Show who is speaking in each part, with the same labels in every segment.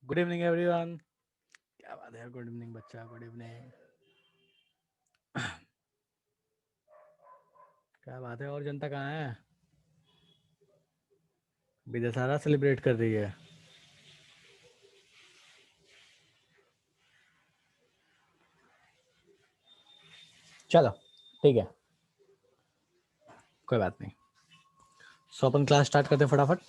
Speaker 1: Good evening everyone. क्या बात है, गुड इवनिंग बच्चा, गुड इवनिंग। क्या बात है, और जनता कहाँ है? विजय दशहरा सेलिब्रेट कर रही है। चलो ठीक है, कोई बात नहीं। सो अपन क्लास स्टार्ट करते हैं फटाफट।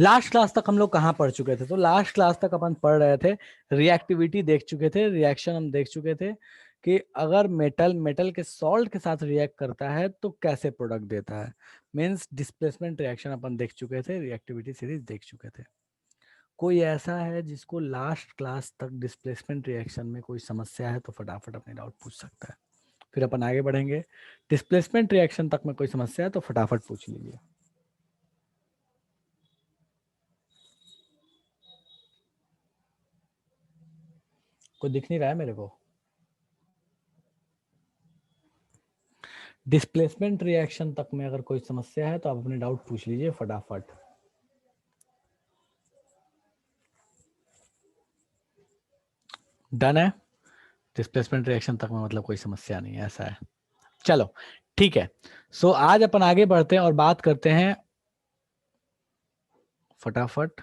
Speaker 1: लास्ट क्लास तक हम लोग कहाँ पढ़ चुके थे? तो लास्ट क्लास तक अपन पढ़ रहे थे, रिएक्टिविटी देख चुके थे, रिएक्शन हम देख चुके थे कि अगर मेटल मेटल के सॉल्ट के साथ रिएक्ट करता है तो कैसे प्रोडक्ट देता है। मींस डिस्प्लेसमेंट रिएक्शन अपन देख चुके थे, रिएक्टिविटी सीरीज देख चुके थे। कोई ऐसा है जिसको लास्ट क्लास तक डिस्प्लेसमेंट रिएक्शन में कोई समस्या है तो फटाफट अपने डाउट पूछ सकता है, फिर अपन आगे बढ़ेंगे। डिस्प्लेसमेंट रिएक्शन तक में कोई समस्या है तो फटाफट पूछ लीजिए। कोई दिख नहीं रहा है मेरे को। डिस्प्लेसमेंट रिएक्शन तक में अगर कोई समस्या है तो आप अपने डाउट पूछ लीजिए फटाफट। डन है। डिस्प्लेसमेंट रिएक्शन तक में मतलब कोई समस्या नहीं है, ऐसा है। चलो ठीक है। सो आज अपन आगे बढ़ते हैं और बात करते हैं फटाफट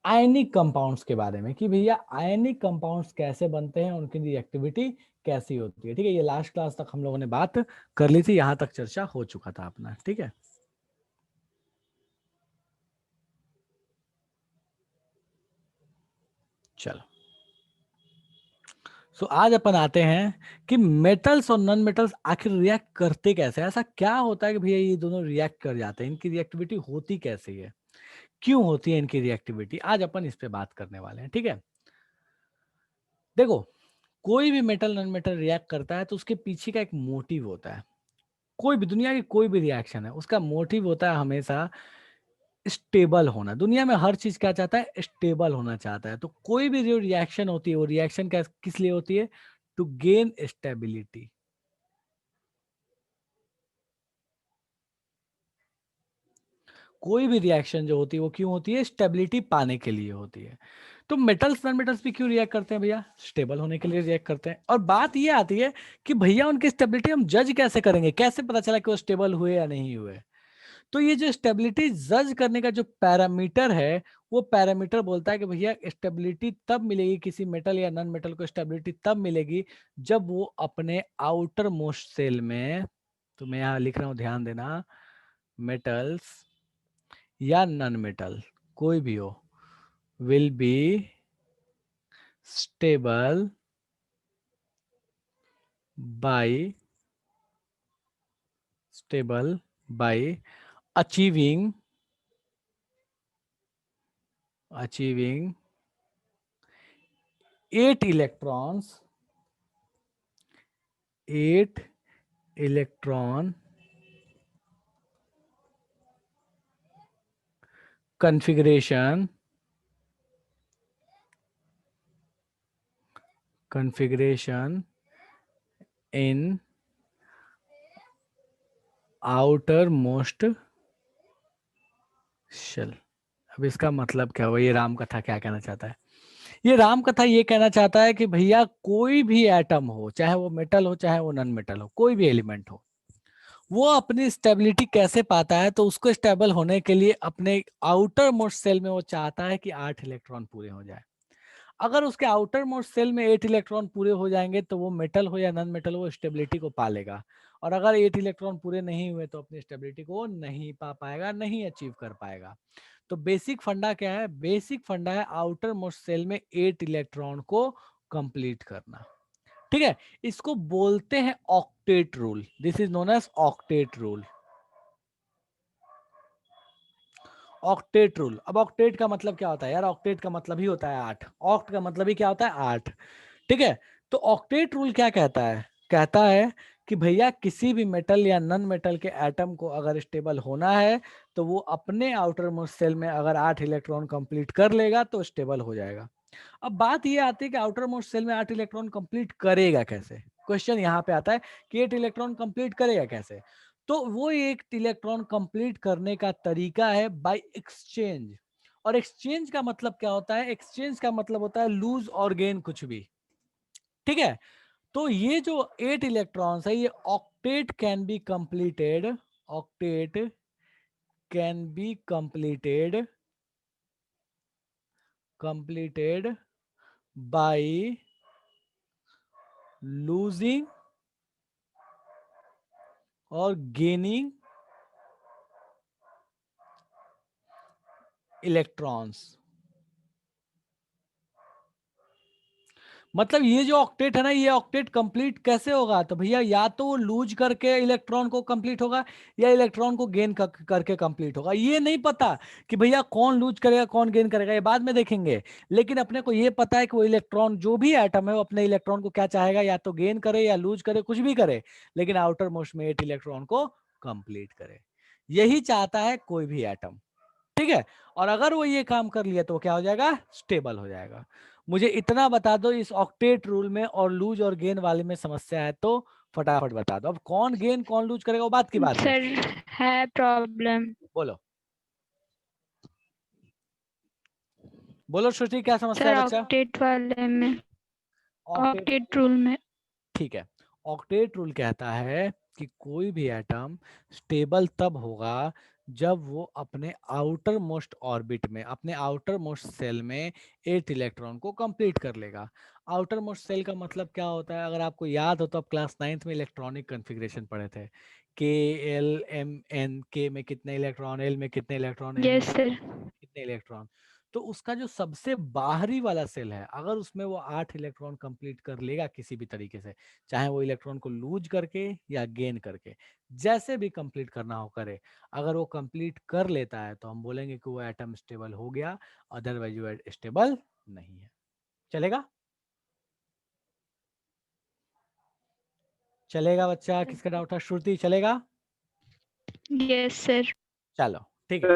Speaker 1: आयनिक कंपाउंड्स के बारे में कि भैया आयनिक कंपाउंड्स कैसे बनते हैं, उनकी रिएक्टिविटी कैसी होती है। ठीक है, ये लास्ट क्लास तक हम लोगों ने बात कर ली थी, यहां तक चर्चा हो चुका था अपना। ठीक है, चलो। सो आज अपन आते हैं कि मेटल्स और नॉन मेटल्स आखिर रिएक्ट करते कैसे हैं। ऐसा क्या होता है कि भैया ये दोनों रिएक्ट कर जाते हैं, इनकी रिएक्टिविटी होती कैसे है, क्यों होती है इनकी रिएक्टिविटी, आज अपन इस पे बात करने वाले हैं। ठीक है, देखो, कोई भी मेटल नॉन मेटल रिएक्ट करता है तो उसके पीछे का एक मोटिव होता है। कोई भी दुनिया की कोई भी रिएक्शन है, उसका मोटिव होता है हमेशा स्टेबल होना। दुनिया में हर चीज क्या चाहता है? स्टेबल होना चाहता है। तो कोई भी जो रिएक्शन होती है वो रिएक्शन किस लिए होती है? To gain stability. कोई भी रिएक्शन जो होती है वो क्यों होती है? स्टेबिलिटी पाने के लिए होती है। तो मेटल्स नॉन मेटल्स भी क्यों रिएक्ट करते हैं भैया? स्टेबल होने के लिए रिएक्ट करते हैं। और बात ये आती है कि भैया उनकी स्टेबिलिटी हम जज कैसे करेंगे, कैसे पता चला कि वो स्टेबल हुए या नहीं हुए? तो ये जो स्टेबिलिटी जज करने का जो पैरामीटर है, वो पैरामीटर बोलता है कि भैया स्टेबिलिटी तब मिलेगी किसी मेटल या नॉन मेटल को, स्टेबिलिटी तब मिलेगी जब वो अपने आउटर मोस्ट सेल में, तो मैं यहां लिख रहा हूं ध्यान देना, मेटल्स या नॉन मेटल कोई भी हो, will be stable bye achieving 8 electron configuration in outermost shell। अब इसका मतलब क्या हुआ? ये राम कथा क्या कहना चाहता है? ये राम कथा ये कहना चाहता है कि भैया कोई भी एटम हो, चाहे वो मेटल हो चाहे वो नॉन मेटल हो, कोई भी एलिमेंट हो, वो अपनी स्टेबिलिटी कैसे पाता है? तो उसको स्टेबल होने के लिए अपने आउटर मोस्ट सेल में वो चाहता है कि 8 इलेक्ट्रॉन पूरे हो जाए। अगर उसके आउटर मोस्ट सेल में 8 इलेक्ट्रॉन पूरे हो जाएंगे तो वो मेटल हो या नॉन मेटल, वो स्टेबिलिटी को पालेगा। और अगर 8 इलेक्ट्रॉन पूरे नहीं हुए तो अपनी स्टेबिलिटी को नहीं पा पाएगा, नहीं अचीव कर पाएगा। तो बेसिक फंडा क्या है? बेसिक फंडा है आउटर मोस्ट सेल में 8 इलेक्ट्रॉन को कंप्लीट करना। ठीक है, इसको बोलते हैं octet rule. This is known as octet rule. Octet rule. अब ऑक्टेट का मतलब क्या होता है यार? ऑक्टेट का मतलब ही होता है 8। ऑक्ट का मतलब ही क्या होता है? 8। ठीक है, तो ऑक्टेट रूल क्या कहता है? कहता है कि भैया किसी भी मेटल या नॉन मेटल के एटम को अगर स्टेबल होना है तो वो अपने आउटर मोस्ट सेल में अगर 8 इलेक्ट्रॉन कंप्लीट कर लेगा तो स्टेबल हो जाएगा। अब बात ये आती है कि आउटर मोस्ट सेल में 8 इलेक्ट्रॉन कंप्लीट करेगा कैसे? क्वेश्चन यहाँ पे आता है कि 8 इलेक्ट्रॉन कंप्लीट करेगा कैसे? तो वो एक इलेक्ट्रॉन कंप्लीट करने का तरीका है बाय एक्सचेंज। और एक्सचेंज का मतलब क्या होता है? एक्सचेंज का मतलब होता है लूज और गेन कुछ भी, ठीक है। तो ये जो 8 इलेक्ट्रॉन्स है, ये octet can be completed, octet can be completed by losing और गेनिंग इलेक्ट्रॉन्स। मतलब ये जो ऑक्टेट है ना, ये ऑक्टेट कंप्लीट कैसे होगा? तो भैया या तो वो लूज करके इलेक्ट्रॉन को कंप्लीट होगा, या इलेक्ट्रॉन को गेन करके कंप्लीट होगा। ये नहीं पता कि भैया कौन लूज करेगा कौन गेन करेगा, ये बाद में देखेंगे। लेकिन अपने को ये पता है कि वो इलेक्ट्रॉन, जो भी एटम है, वो अपने इलेक्ट्रॉन को क्या चाहेगा, या तो गेन करे या लूज करे, कुछ भी करे, लेकिन आउटर मोस्ट में 8 इलेक्ट्रॉन को कंप्लीट करे। यही चाहता है कोई भी एटम, ठीक है। और अगर वो ये काम कर लिया तो क्या हो जाएगा? स्टेबल हो जाएगा। मुझे इतना बता दो, इस ऑक्टेट रूल में और लूज और गेन वाले में समस्या है तो फटाफट बता दो। अब कौन गेन कौन लूज करेगा वो बात की बात है।
Speaker 2: सर है प्रॉब्लम।
Speaker 1: बोलो बोलो श्रुति, क्या समस्या
Speaker 2: सर
Speaker 1: है बच्चा?
Speaker 2: ऑक्टेट वाले में,
Speaker 1: ऑक्टेट,
Speaker 2: ऑक्टेट रूल में।
Speaker 1: ठीक है। ऑक्टेट रूल कहता है कि कोई भी एटम स्टेबल तब होगा जब वो अपने आउटर मोस्ट ऑर्बिट में, अपने आउटर मोस्ट सेल में 8 इलेक्ट्रॉन को कंप्लीट कर लेगा। आउटर मोस्ट सेल का मतलब क्या होता है? अगर आपको याद हो तो आप क्लास 9th में इलेक्ट्रॉनिक कन्फिग्रेशन पढ़े थे। के, एल, एम, एन, के में कितने इलेक्ट्रॉन, एल में कितने इलेक्ट्रॉन, एम में
Speaker 2: यस सर।
Speaker 1: कितने इलेक्ट्रॉन। तो उसका जो सबसे बाहरी वाला सेल है, अगर उसमें वो 8 इलेक्ट्रॉन कंप्लीट कर लेगा किसी भी तरीके से, चाहे वो इलेक्ट्रॉन को लूज करके या गेन करके, जैसे भी कंप्लीट करना हो करे, अगर वो कंप्लीट कर लेता है तो हम बोलेंगे कि वो एटम स्टेबल हो गया, अदरवाइज वो स्टेबल नहीं है। चलेगा? चलेगा बच्चा? किसका डाउट था? श्रुति, चलेगा?
Speaker 2: Yes sir.
Speaker 1: चलो ठीक है।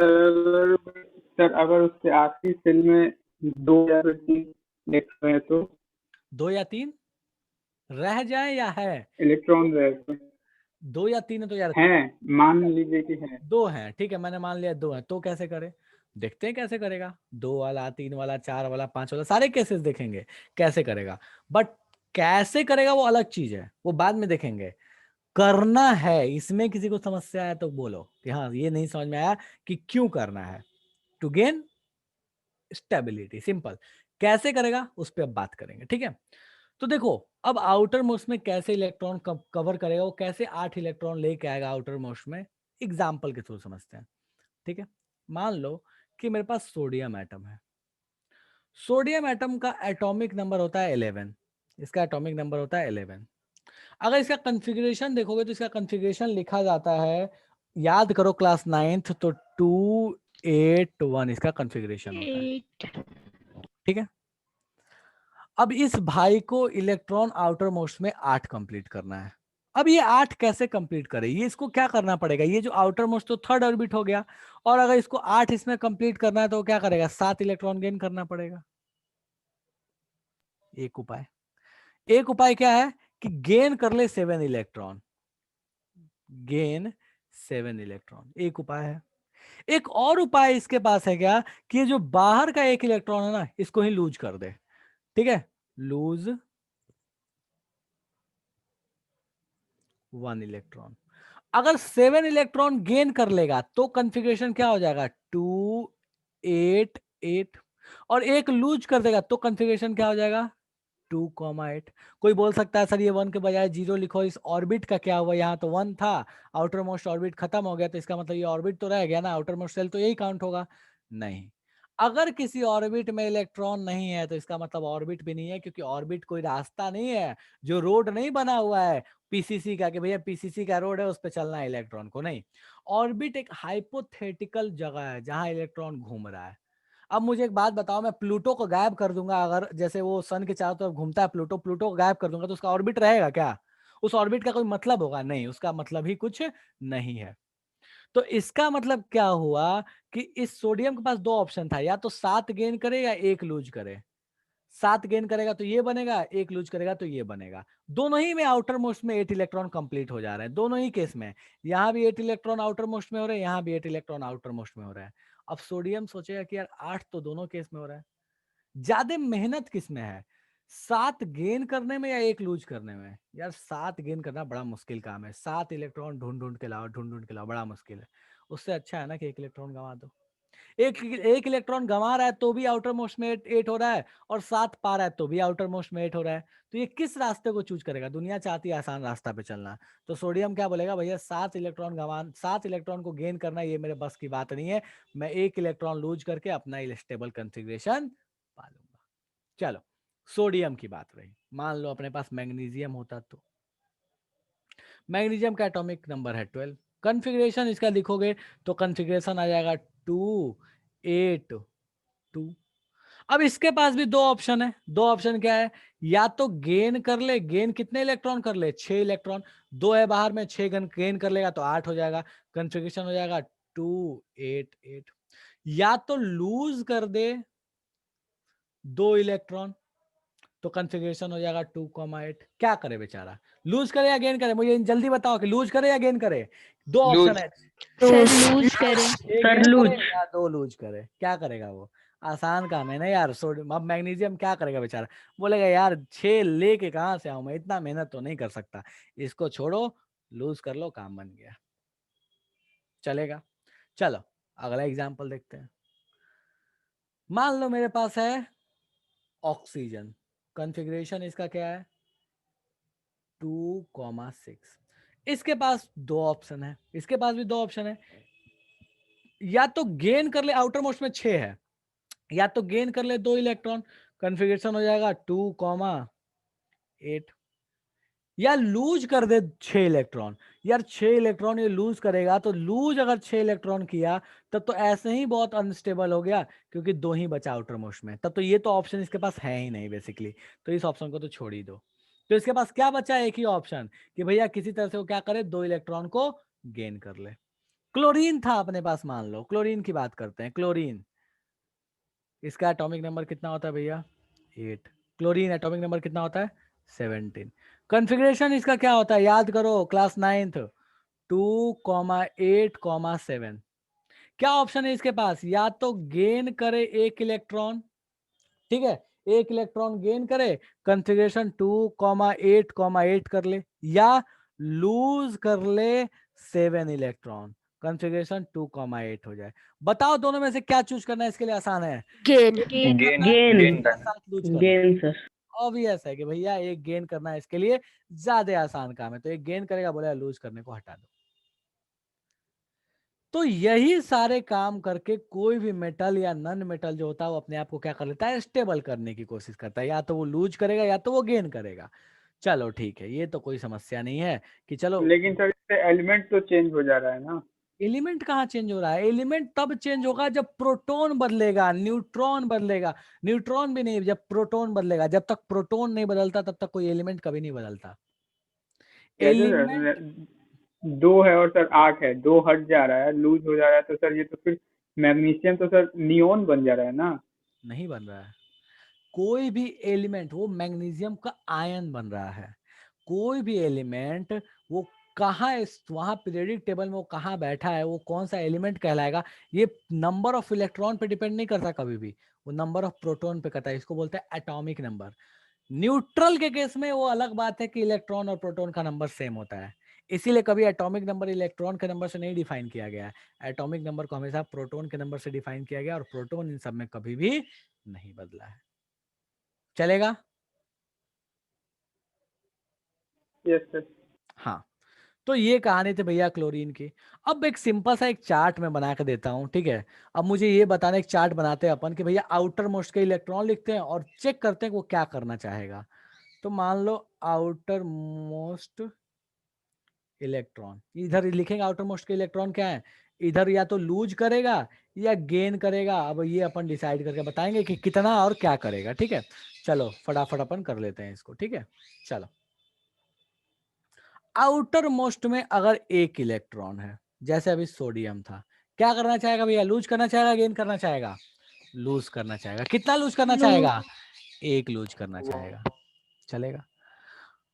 Speaker 3: सर अगर उसके आखिरी सेल में 2 या फिर 3 इलेक्ट्रॉन है तो
Speaker 1: 2 या 3 रह जाए या है?
Speaker 3: इलेक्ट्रॉन रहते
Speaker 1: 2 या 3 है तो यार,
Speaker 3: हैं, मान लीजिए कि है।
Speaker 1: 2 हैं, ठीक है, मैंने मान लिया 2 है, तो कैसे करे? देखते हैं कैसे करेगा। 2 वाला, 3 वाला, 4 वाला, 5 वाला, सारे केसेस देखेंगे कैसे करेगा। बट कैसे करेगा वो अलग चीज है, वो बाद में देखेंगे। करना है, इसमें किसी को समस्या है तो बोलो कि हाँ ये नहीं समझ में आया कि क्यों करना है। To gain stability, simple. कैसे करेगा उस पर अब बात करेंगे, ठीक है। तो देखो, अब आउटर मोस्ट में कैसे इलेक्ट्रॉन कवर करेगा, वो कैसे 8 इलेक्ट्रॉन लेके आएगा आउटर मोस्ट में, एग्जाम्पल के थ्रू समझते हैं, ठीक है। मान लो कि मेरे पास सोडियम एटम है। सोडियम एटम का एटॉमिक नंबर होता है 11, इसका एटॉमिक नंबर होता है 11। अगर इसका कॉन्फ़िगरेशन देखोगे तो इसका कॉन्फ़िगरेशन लिखा जाता है, याद करो क्लास 9th, तो 281 इसका कॉन्फ़िगरेशन होता है,
Speaker 2: 8।
Speaker 1: ठीक है। अब इस भाई को इलेक्ट्रॉन आउटर मोस्ट में 8 कंप्लीट करना है। अब ये 8 कैसे कंप्लीट करे? ये इसको क्या करना पड़ेगा? ये जो आउटर मोस्ट तो थर्ड ऑर्बिट हो गया, और अगर इसको 8 इसमें कंप्लीट करना है तो क्या करेगा? 7 इलेक्ट्रॉन गेन करना पड़ेगा। एक उपाय, एक उपाय क्या है कि गेन कर ले 7 इलेक्ट्रॉन, गेन 7 इलेक्ट्रॉन, एक उपाय है। एक और उपाय इसके पास है क्या, कि ये जो बाहर का एक इलेक्ट्रॉन है ना, इसको ही लूज कर दे, ठीक है। Lose 1 electron. अगर 7 इलेक्ट्रॉन गेन कर लेगा तो कॉन्फ़िगरेशन क्या हो जाएगा? 288। और एक लूज कर देगा तो कॉन्फ़िगरेशन क्या हो जाएगा? 2,8। कोई बोल सकता है सर ये 1 के बजाय 0 लिखो, इस ऑर्बिट का क्या हुआ? यहाँ तो 1 था, आउटर मोस्ट ऑर्बिट खत्म हो गया, तो इसका मतलब ये ऑर्बिट तो रह गया ना, आउटर मोस्ट सेल तो यही काउंट होगा। नहीं, अगर किसी ऑर्बिट में इलेक्ट्रॉन नहीं है तो इसका मतलब ऑर्बिट भी नहीं है, क्योंकि ऑर्बिट कोई रास्ता नहीं है, जो रोड नहीं बना हुआ है पीसीसी का, कि भैया पीसीसी का रोड है उस पर चलना है इलेक्ट्रॉन को, नहीं। ऑर्बिट एक हाइपोथेटिकल जगह है जहां इलेक्ट्रॉन घूम रहा है। अब मुझे एक बात बताओ, मैं प्लूटो को गायब कर दूंगा, अगर जैसे वो सन के चारों तरफ घूमता है प्लूटो, प्लूटो को गायब कर दूंगा तो उसका ऑर्बिट रहेगा क्या? उस ऑर्बिट का कोई मतलब होगा? नहीं, उसका मतलब ही कुछ नहीं है। तो इसका मतलब क्या हुआ कि इस सोडियम के पास 2 ऑप्शन था, या तो 7 गेन करे या 1 लूज करे। 7 गेन करेगा तो ये बनेगा, 1 लूज करेगा तो ये बनेगा। दोनों ही में आउटर मोस्ट में 8 इलेक्ट्रॉन कंप्लीट हो जा रहे हैं, दोनों ही केस में। यहां भी 8 इलेक्ट्रॉन आउटर मोस्ट में हो रहे हैं, यहां भी 8 इलेक्ट्रॉन आउटर मोस्ट में हो रहे हैं। अब सोडियम सोचेगा कि यार 8 तो दोनों केस में हो रहा है, ज्यादा मेहनत किस में है, 7 गेन करने में या 1 लूज करने में? यार 7 गेन करना बड़ा मुश्किल काम है, 7 इलेक्ट्रॉन ढूंढ ढूंढ के लाओ, बड़ा मुश्किल है। उससे अच्छा है ना कि 1 इलेक्ट्रॉन गंवा दो। एक इलेक्ट्रॉन गंवा रहा है तो भी आउटर मोस्ट में 8 हो रहा है, और 7 पा रहा है तो भी आउटर मोस्ट में 8 हो रहा है। तो ये किस रास्ते को चूज करेगा? दुनिया चाहती है आसान रास्ता पे चलना, तो सोडियम क्या बोलेगा, भैया 7 इलेक्ट्रॉन को गेन करना ये मेरे बस की बात नहीं है, मैं 1 इलेक्ट्रॉन लूज करके अपना स्टेबल कॉन्फ़िगरेशन पा लूंगा। चलो सोडियम की बात रही, मान लो अपने पास मैग्नीशियम होता तो मैग्नीशियम का एटॉमिक नंबर है 12, कॉन्फ़िगरेशन इसका लिखोगे तो कॉन्फ़िगरेशन आ जाएगा 2 8 2। अब इसके पास भी 2 ऑप्शन है, 2 ऑप्शन क्या है, या तो गेन कर ले, गेन कितने इलेक्ट्रॉन कर ले, 6 इलेक्ट्रॉन, 2 है बाहर में, 6 गेन कर लेगा तो 8 हो जाएगा, कॉन्फ़िगरेशन हो जाएगा 2 8 8। या तो लूज कर दे 2 इलेक्ट्रॉन तो कॉन्फ़िगरेशन हो जाएगा 2,8। क्या करे बेचारा, लूज करे या गेन करे? मुझे जल्दी बताओ कि लूज करे या गेन करे। 2 ऑप्शन है,
Speaker 2: सर लूज करें।
Speaker 1: एक गेन करे या 2 लूज करे, क्या करेगा वो? आसान काम है ना यार। सोडियम, अब मैग्नीशियम क्या करेगा बेचारा, बोलेगा यार 6 लेके कहां से आऊं मैं, इतना मेहनत तो नहीं कर सकता, इसको छोड़ो, लूज कर लो, काम बन गया, चलेगा। चलो अगला एग्जांपल देखते हैं। मान लो मेरे पास है ऑक्सीजन, कॉन्फ़िगरेशन इसका क्या है 2,6। इसके पास 2 ऑप्शन है, इसके पास भी 2 ऑप्शन है, या तो गेन कर ले, आउटर मोस्ट में 6 है, या तो गेन कर ले 2 इलेक्ट्रॉन, कॉन्फ़िगरेशन हो जाएगा 2,8, या लूज कर दे 6 इलेक्ट्रॉन। यार 6 इलेक्ट्रॉन ये लूज करेगा, तो लूज अगर 6 इलेक्ट्रॉन किया तब तो ऐसे ही बहुत अनस्टेबल हो गया, क्योंकि 2 ही बचा आउटर मोस्ट में, तब तो ये तो ऑप्शन इसके पास है ही नहीं बेसिकली, तो इस ऑप्शन को तो छोड़ ही दो। तो इसके पास क्या बचा, एक ही ऑप्शन कि भैया किसी तरह से वो क्या करे, 2 इलेक्ट्रॉन को गेन कर ले। क्लोरीन था अपने पास, मान लो क्लोरीन की बात करते हैं। क्लोरीन, इसका एटॉमिक नंबर कितना होता है भैया 8, क्लोरीन एटॉमिक नंबर कितना होता है 17। कॉन्फ़िगरेशन इसका क्या होता है, याद करो क्लास 9th, 2,8,7। क्या ऑप्शन है इसके पास, या तो गेन करे 1 इलेक्ट्रॉन, ठीक है, 1 इलेक्ट्रॉन गेन करे, कॉन्फ़िगरेशन 2,8,8 कर ले, या लूज कर ले 7 इलेक्ट्रॉन, कॉन्फ़िगरेशन 2,8 हो जाए। बताओ दोनों में से क्या चूज करना है, इसके लिए आसान है,
Speaker 2: गेन।
Speaker 4: Gain sir.
Speaker 1: ऑब्वियस है कि भैया एक गेन करना है, इसके लिए ज्यादा आसान काम है, तो एक गेन करेगा, बोला लूज करने को हटा दो। तो यही सारे काम करके कोई भी मेटल या नॉन मेटल जो होता है वो अपने आप को क्या कर लेता है, स्टेबल करने की कोशिश करता है, या तो वो लूज करेगा या तो वो गेन करेगा। चलो ठीक है, ये तो कोई समस्या नहीं है कि चलो।
Speaker 3: लेकिन सर इससे एलिमेंट तो चेंज हो जा रहा है ना।
Speaker 1: एलिमेंट कहाँ चेंज हो रहा है, एलिमेंट तब चेंज होगा जब प्रोटॉन बदलेगा, न्यूट्रॉन बदलेगा, न्यूट्रॉन भी नहीं, जब प्रोटॉन बदलेगा। जब तक प्रोटॉन नहीं बदलता तब तक कोई एलिमेंट कभी नहीं बदलता।
Speaker 3: कैसे
Speaker 1: एलिमेंट
Speaker 3: सर, 2 है और सर 8 है, 2 हट जा रहा है, लूज हो जा रहा है, तो सर ये तो फिर मैग्नीशियम तो सर नियोन बन जा रहा है ना।
Speaker 1: नहीं बन रहा है, कोई भी एलिमेंट, वो मैग्नीशियम का आयन बन रहा है। कोई भी एलिमेंट वो कहाँ, वहां पीरियोडिक टेबल में वो कहाँ बैठा है, वो कौन सा एलिमेंट कहलाएगा, ये नंबर ऑफ इलेक्ट्रॉन पे डिपेंड नहीं करता कभी भी, वो नंबर ऑफ प्रोटॉन पे करता है, इसको बोलते हैं एटॉमिक नंबर। न्यूट्रल के केस में वो अलग बात है कि इलेक्ट्रॉन और प्रोटॉन का नंबर सेम होता है, इसीलिए कभी एटॉमिक नंबर इलेक्ट्रॉन के नंबर से नहीं डिफाइन किया गया है। एटॉमिक नंबर को हमेशा प्रोटॉन के नंबर से डिफाइन किया गया, और प्रोटॉन इन सब में कभी भी नहीं बदला है। चलेगा?
Speaker 3: Yes sir.
Speaker 1: हाँ, तो ये कहानी थी भैया क्लोरीन की। अब एक सिंपल सा एक चार्ट में बना के देता हूँ, ठीक है। अब मुझे ये बताना, एक चार्ट बनाते हैं अपन कि भैया आउटर मोस्ट के इलेक्ट्रॉन लिखते हैं और चेक करते हैं कि वो क्या करना चाहेगा। तो मान लो आउटर मोस्ट इलेक्ट्रॉन, इधर लिखेंगे आउटर मोस्ट के इलेक्ट्रॉन क्या है, इधर या तो लूज करेगा या गेन करेगा। अब ये अपन डिसाइड करके बताएंगे कि कितना और क्या करेगा, ठीक है। चलो फटाफट अपन कर लेते हैं इसको, ठीक है। चलो, आउटर मोस्ट में अगर 1 इलेक्ट्रॉन है, जैसे अभी सोडियम था, क्या करना चाहेगा भैया, लूज करना चाहेगा, गेन करना चाहेगा, लूज करना चाहेगा। कितना लूज करना चाहेगा, 1 लूज करना चाहेगा, चलेगा।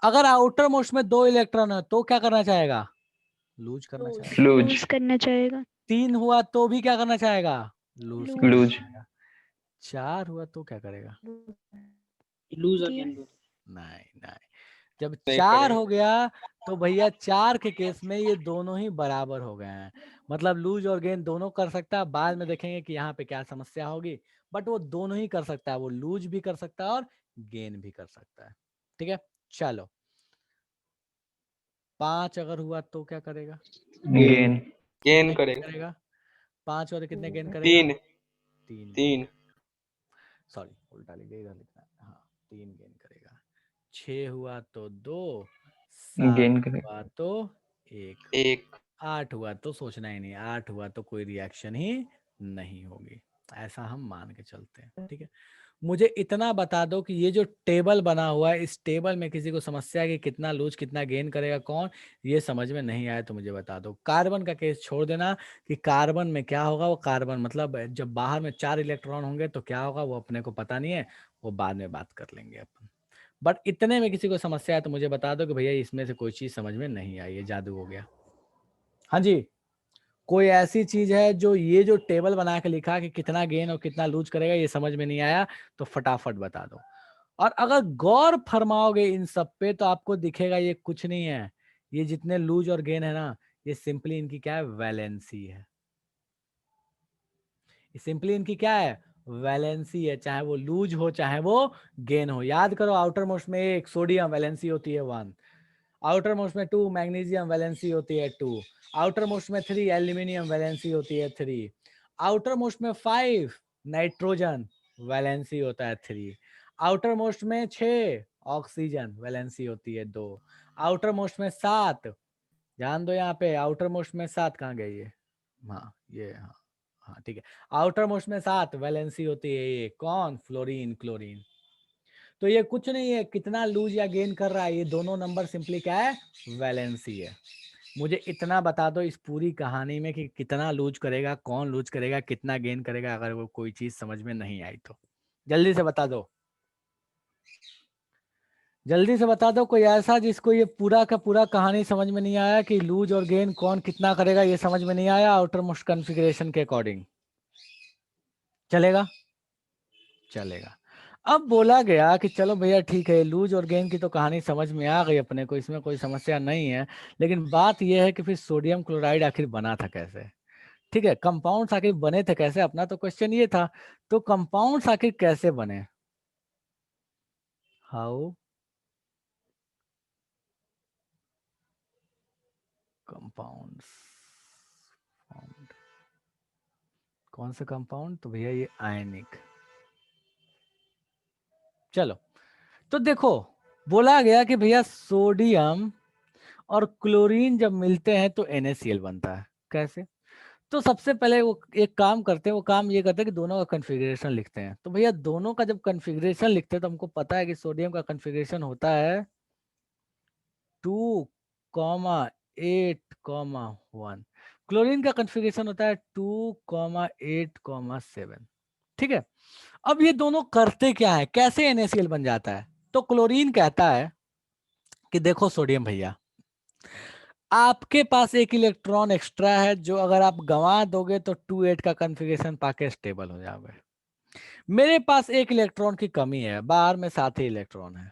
Speaker 1: अगर आउटर मोस्ट में 2 इलेक्ट्रॉन है तो क्या करना चाहेगा, लूज करना चाहेगा।
Speaker 2: लूज करना चाहेगा।
Speaker 1: 3 हुआ तो भी क्या करना चाहेगा, लूज
Speaker 2: लूज।
Speaker 1: करने
Speaker 4: लूज।
Speaker 1: लगेगा। 4 हुआ तो क्या करेगा?
Speaker 5: लूज और गेन दो।
Speaker 1: नहीं नहीं, जब
Speaker 4: नहीं
Speaker 1: 4
Speaker 4: करेगा।
Speaker 1: हो गया तो भैया 4 के केस में ये दोनों ही बराबर हो गए हैं, मतलब लूज और गेन दोनों कर सकता है। बाद में देखेंगे कि यहाँ पे क्या समस्या होगी, बट वो दोनों ही कर सकता है, वो लूज भी कर सकता है और गेन भी कर सकता है। ठीक है, चलो 5 अगर हुआ तो क्या करेगा?
Speaker 4: गेन। गेन
Speaker 1: कितने
Speaker 4: करेगा।
Speaker 1: करेगा? 5 और कितने गेन करेगा?
Speaker 4: 3।
Speaker 1: 3।
Speaker 4: 3।
Speaker 1: सॉरी उल्टा लिख दिया, इधर लिखना है। हाँ 3 गेन करेगा। 6 हुआ तो 2, 7
Speaker 4: गेन करेगा
Speaker 1: हुआ तो 1,
Speaker 4: 1।
Speaker 1: 8 हुआ तो सोचना ही नहीं, 8 हुआ तो कोई रिएक्शन ही नहीं होगी, ऐसा हम मान के चलते हैं। ठीक है, मुझे इतना बता दो कि ये जो टेबल बना हुआ है, इस टेबल में किसी को समस्या है कि कितना लूज कितना गेन करेगा कौन, ये समझ में नहीं आया तो मुझे बता दो। कार्बन का केस छोड़ देना कि कार्बन में क्या होगा, वो कार्बन मतलब जब बाहर में 4 इलेक्ट्रॉन होंगे तो क्या होगा वो अपने को पता नहीं है, वो बाद में बात कर लेंगे अपन। बट इतने में किसी को समस्या है तो मुझे बता दो कि भैया इसमें से कोई चीज समझ में नहीं आई, ये जादू हो गया। हाँ जी, कोई ऐसी चीज है जो ये जो टेबल बना के लिखा कि कितना गेन और कितना लूज करेगा ये समझ में नहीं आया तो फटाफट बता दो। और अगर गौर फरमाओगे इन सब पे तो आपको दिखेगा ये कुछ नहीं है, ये जितने लूज और गेन है ना, ये सिंपली इनकी क्या है, वैलेंसी है। ये सिंपली इनकी क्या है, वैलेंसी है, चाहे वो लूज हो चाहे वो गेन हो। याद करो, आउटर मोस्ट में 1 सोडियम वैलेंसी होती है 1, आउटर मोस्ट में 2 मैग्नीशियम वैलेंसी होती है 2, आउटर मोस्ट में 3 एल्यूमिनियम वैलेंसी होती है 3, आउटर मोस्ट में 5 नाइट्रोजन वैलेंसी होता है 3, आउटर मोस्ट में 6 ऑक्सीजन वैलेंसी होती है 2, आउटर मोस्ट में 7, ध्यान दो यहाँ पे, आउटर मोस्ट में 7 कहाँ गई है, हाँ ये, हाँ हाँ ठीक है, आउटर मोस्ट में 7 वैलेंसी होती है, ये कौन, फ्लोरीन क्लोरीन। तो ये कुछ नहीं है कितना लूज या गेन कर रहा है, ये दोनों नंबर सिंपली क्या है, वैलेंसी है। मुझे इतना बता दो इस पूरी कहानी में कि कितना लूज करेगा, कौन लूज करेगा, कितना गेन करेगा, अगर वो कोई चीज समझ में नहीं आई तो जल्दी से बता दो, जल्दी से बता दो कोई ऐसा जिसको ये पूरा का पूरा कहानी समझ में नहीं आया कि लूज और गेन कौन कितना करेगा, ये समझ में नहीं आया आउटर मोस्ट कॉन्फ़िगरेशन के अकॉर्डिंग। चलेगा? चलेगा। अब बोला गया कि चलो भैया ठीक है, लूज और गेन की तो कहानी समझ में आ गई अपने को, इसमें कोई समस्या नहीं है, लेकिन बात यह है कि फिर सोडियम क्लोराइड आखिर बना था कैसे। ठीक है, कंपाउंड्स आखिर बने थे कैसे, अपना तो क्वेश्चन ये था। तो कंपाउंड्स आखिर कैसे बने, हाउ कंपाउंड्स फॉर्म्ड, कौन सा कंपाउंड, तो भैया ये आयनिक। चलो तो देखो, बोला गया कि भैया सोडियम और क्लोरीन जब मिलते हैं तो NaCl बनता है। कैसे? तो सबसे पहले वो एक काम करते हैं, वो काम ये करते हैं कि दोनों का कॉन्फ़िगरेशन लिखते हैं। तो भैया दोनों का जब कॉन्फ़िगरेशन लिखते हैं तो हमको पता है कि सोडियम का कॉन्फ़िगरेशन होता है 2,8,1, क्लोरीन का कॉन्फ़िगरेशन होता है 2,8,7। ठीक है, अब ये दोनों करते क्या है, कैसे NaCl बन जाता है? तो क्लोरीन कहता है कि देखो सोडियम भैया, आपके पास एक इलेक्ट्रॉन एक्स्ट्रा है जो अगर आप गंवा दोगे तो 2,8 का कॉन्फ़िगरेशन पाके स्टेबल हो जाओगे। मेरे पास एक इलेक्ट्रॉन की कमी है, बाहर में 7 ही इलेक्ट्रॉन है,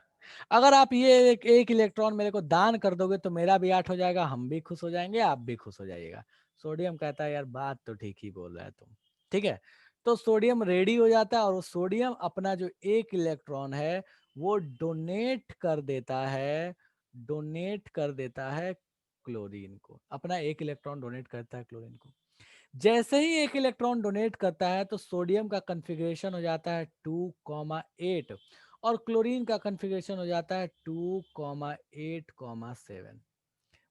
Speaker 1: अगर आप ये एक इलेक्ट्रॉन मेरे को दान कर दोगे तो मेरा भी 8 हो जाएगा, हम भी खुश हो जाएंगे, आप भी खुश हो जाइएगा। सोडियम कहता है यार बात तो ठीक ही बोल रहा है तुम। ठीक है, तो सोडियम रेडी हो जाता है और वो सोडियम अपना जो एक इलेक्ट्रॉन है वो डोनेट कर देता है, डोनेट कर देता है क्लोरीन को, अपना एक इलेक्ट्रॉन डोनेट करता है क्लोरीन को। जैसे ही एक इलेक्ट्रॉन डोनेट करता है तो सोडियम का कॉन्फ़िगरेशन हो जाता है 2,8 और क्लोरीन का कॉन्फ़िगरेशन हो जाता है 2,8,7।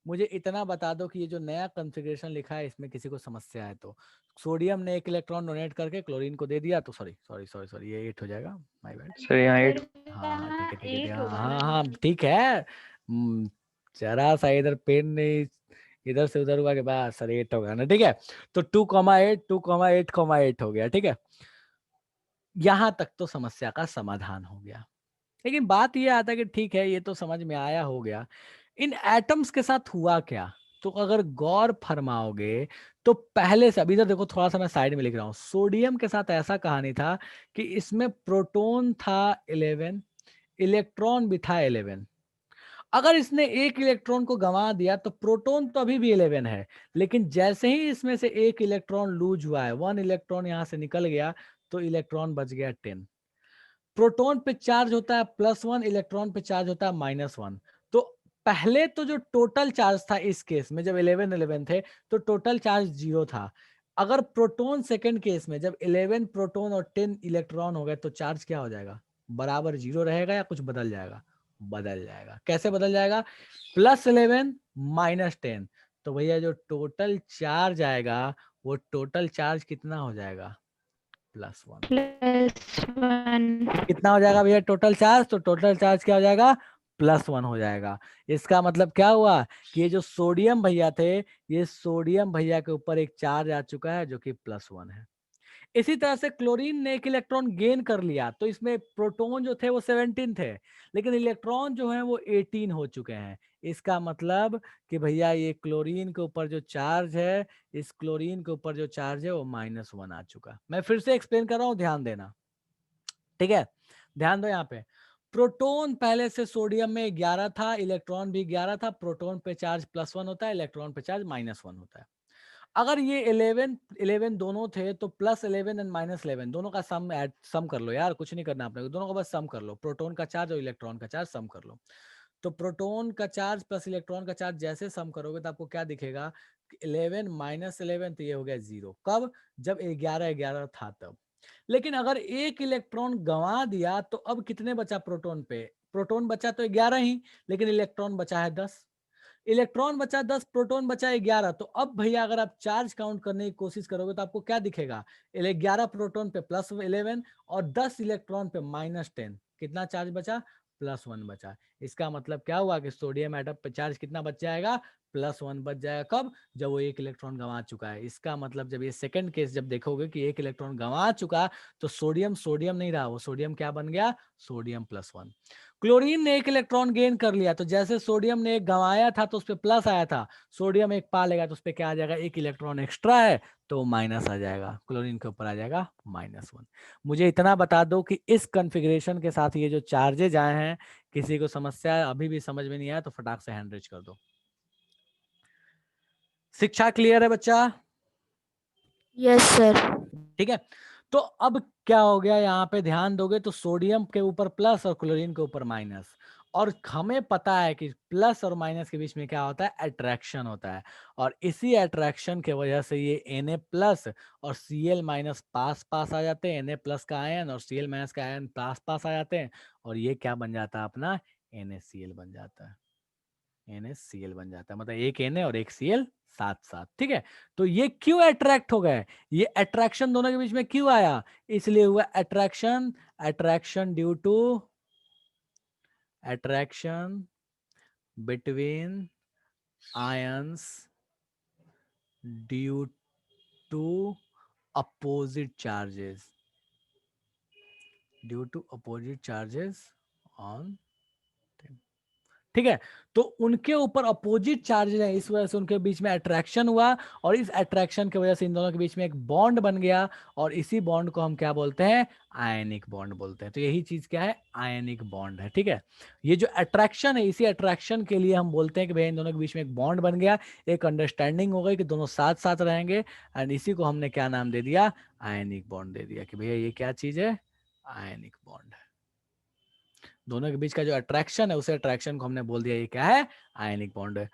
Speaker 1: मुझे इतना बता दो कि ये जो नया कॉन्फ़िगरेशन लिखा है इसमें किसी को समस्या है तो। सोडियम ने एक इलेक्ट्रॉन डोनेट करके क्लोरीन को दे दिया तो सॉरी ये 8 हो जाएगा, माय बैड।
Speaker 4: सर यहाँ 8।
Speaker 1: हाँ ठीक है ठीक है
Speaker 2: 8
Speaker 1: हाँ
Speaker 2: होगा
Speaker 1: हाँ
Speaker 2: ना।
Speaker 1: हाँ ठीक है। जरा सा इधर पेन नहीं इधर से उधर हुआ के बाद सर 8 होगा ना, ठीक है। तो 2,8 हो गया, ठीक है। यहां तक तो समस्या का समाधान हो गया, लेकिन बात ये आता है कि ठीक है ये तो समझ में आया हो गया, इन एटम्स के साथ हुआ क्या, तो अगर गौर फरमाओगे तो पहले से, अभी इधर देखो थोड़ा सा मैं साइड में लिख रहा हूं, सोडियम के साथ ऐसा कहानी था कि इसमें प्रोटॉन था 11, इलेक्ट्रॉन भी था 11। अगर इसने एक इलेक्ट्रॉन को गंवा दिया तो प्रोटॉन तो अभी भी 11 है, लेकिन जैसे ही इसमें से एक इलेक्ट्रॉन लूज हुआ है, 1 इलेक्ट्रॉन यहां से निकल गया, तो इलेक्ट्रॉन बच गया 10। प्रोटॉन पे चार्ज होता है +1, इलेक्ट्रॉन पे चार्ज होता है -1। तो पहले तो जो टोटल चार्ज था इस केस में, जब 11 थे तो टोटल चार्ज 0 था। अगर प्रोटॉन सेकंड केस में जब 11 प्रोटॉन और 10 इलेक्ट्रॉन हो गए तो चार्ज क्या हो जाएगा? बराबर 0 रहेगा या कुछ बदल जाएगा? बदल जाएगा। कैसे बदल जाएगा? +11 -10। तो भैया जो टोटल चार्ज आएगा वो टोटल चार्ज कितना हो जाएगा? +1।
Speaker 2: +1।
Speaker 1: कितना हो जाएगा भैया टोटल चार्ज? तो टोटल चार्ज क्या हो जाएगा? +1 हो जाएगा। इसका मतलब क्या हुआ कि ये जो सोडियम भैया थे, ये सोडियम भैया के ऊपर एक चार्ज आ चुका है जो कि +1 है। इसी तरह से क्लोरीन ने एक इलेक्ट्रॉन गेन कर लिया, तो इसमें प्रोटॉन जो थे वो 17 थे, लेकिन इलेक्ट्रॉन जो है वो 18 हो चुके हैं। इसका मतलब कि भैया ये क्लोरीन के ऊपर जो चार्ज है, इस क्लोरीन के ऊपर जो चार्ज है वो -1 आ चुका। मैं फिर से एक्सप्लेन कर रहा हूं, ध्यान देना, ठीक है? ध्यान दो यहाँ पे। प्रोटॉन पहले से सोडियम में 11 था, इलेक्ट्रॉन भी 11 था। प्रोटॉन पे चार्ज +1 होता है, इलेक्ट्रॉन पे चार्ज -1 होता है। अगर ये 11 दोनों थे तो +11 एंड -11 दोनों का सम कर लो यार, कुछ नहीं करना आपने, दोनों का बस सम कर लो। प्रोटॉन का चार्ज और इलेक्ट्रॉन का चार्ज सम कर लो। तो प्रोटॉन का चार्ज प्लस इलेक्ट्रॉन का चार्ज जैसे सम करोगे तो आपको क्या दिखेगा? 11 -11, तो ये हो गया 0। कब? जब 11 था तब। लेकिन अगर एक इलेक्ट्रॉन गंवा दिया तो अब कितने बचा प्रोटॉन पे? प्रोटॉन बचा तो 11 ही, लेकिन इलेक्ट्रॉन बचा है 10। इलेक्ट्रॉन बचा 10, प्रोटॉन बचा 11। तो अब भैया अगर आप चार्ज काउंट करने की कोशिश करोगे तो आपको क्या दिखेगा? 11 प्रोटॉन पे +11 और 10 इलेक्ट्रॉन पे -10। कितना चार्ज बचा? +1 बचा। इसका मतलब क्या हुआ कि सोडियम एटम पे चार्ज कितना बच जाएगा? +1 बच जाएगा। कब? जब वो एक इलेक्ट्रॉन गंवा चुका है। इसका मतलब जब ये सेकंड केस जब देखोगे कि एक इलेक्ट्रॉन गंवा चुका, तो सोडियम सोडियम नहीं रहा, वो सोडियम क्या बन गया? सोडियम +1। क्लोरीन ने एक इलेक्ट्रॉन गेन कर लिया, तो जैसे सोडियम ने एक गंवाया था तो उस पर प्लस आया था, सोडियम एक पा लेगा तो उस पर क्या आ जाएगा? एक इलेक्ट्रॉन एक्स्ट्रा है तो माइनस आ जाएगा, क्लोरीन के ऊपर आ जाएगा -1। मुझे इतना बता दो कि इस कॉन्फ़िगरेशन के साथ ये जो चार्जेज आए हैं, किसी को समस्या अभी भी समझ में नहीं आया तो फटाक से हैंड रेज कर दो। शिक्षा क्लियर है बच्चा?
Speaker 2: Yes sir.
Speaker 1: ठीक है। तो अब क्या हो गया, यहाँ पे ध्यान दोगे तो सोडियम के ऊपर प्लस और क्लोरीन के ऊपर माइनस। और हमें पता है कि प्लस और माइनस के बीच में क्या होता है? अट्रैक्शन होता है। और इसी अट्रैक्शन के वजह से ये Na+ और Cl- पास पास आ जाते हैं। Na+ का आयन और Cl- का आयन पास पास आ जाते हैं, और ये क्या बन जाता है अपना? NaCl बन जाता है। NaCl बन जाता है, मतलब एक Na और एक Cl साथ साथ। ठीक है, तो ये क्यों अट्रैक्ट हो गए? ये अट्रैक्शन दोनों के बीच में क्यों आया? इसलिए हुआ attraction. Attraction due to attraction between ions due to opposite charges, due to opposite charges on them। ठीक है, तो उनके ऊपर अपोजिट चार्जेस हैं, इस वजह से उनके बीच में अट्रैक्शन हुआ, और इस अट्रैक्शन की वजह से इन दोनों के बीच में एक बॉन्ड बन गया, और इसी बॉन्ड को हम क्या बोलते हैं? आयनिक बॉन्ड बोलते हैं। तो यही चीज क्या है? आयनिक बॉन्ड है। ठीक है, ये जो अट्रैक्शन है, इसी अट्रैक्शन के लिए हम बोलते हैं कि भैया इन दोनों के बीच में एक बॉन्ड बन गया, एक अंडरस्टैंडिंग हो गई कि दोनों साथ साथ रहेंगे, एंड इसी को हमने क्या नाम दे दिया? आयनिक बॉन्ड दे दिया, कि भैया ये क्या चीज है? आयनिक बॉन्ड है। दोनों के बीच का जो अट्रैक्शन है, उसे अट्रैक्शन को हमने बोल दिया ये क्या है? आयनिक बॉन्ड है।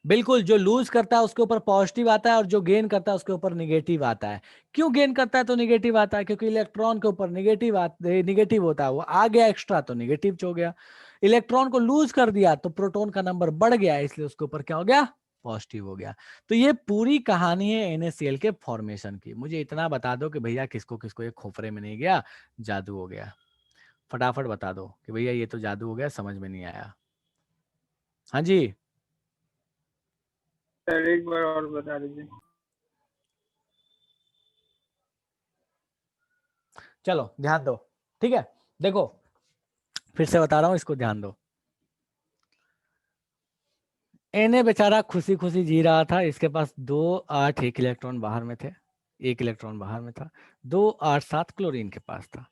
Speaker 1: बिल्कुल, जो लूज करता है उसके ऊपर पॉजिटिव आता है, और जो गेन करता है उसके ऊपर निगेटिव आता है। क्यों गेन करता है तो निगेटिव आता है? क्योंकि इलेक्ट्रॉन के ऊपर निगेटिव होता है, वो आ गया एक्स्ट्रा तो निगेटिव हो गया। इलेक्ट्रॉन को लूज कर दिया तो प्रोटॉन का नंबर बढ़ गया, इसलिए उसके ऊपर क्या हो गया? पॉजिटिव हो गया। तो ये पूरी कहानी है NaCl के फॉर्मेशन की। मुझे इतना बता दो कि भैया किसको किसको ये खोपरे में नहीं गया, जादू हो गया। फटाफट बता दो कि भैया ये तो जादू हो गया, समझ में नहीं आया। हाँ जी,
Speaker 3: सर एक बार और बता दीजिए।
Speaker 1: चलो ध्यान दो। ठीक है, देखो फिर से बता रहा हूं, इसको ध्यान दो। Na बेचारा खुशी खुशी जी रहा था, इसके पास 2 8 एक इलेक्ट्रॉन बाहर में थे, एक इलेक्ट्रॉन बाहर में था। 2 8 7 क्लोरीन के पास था।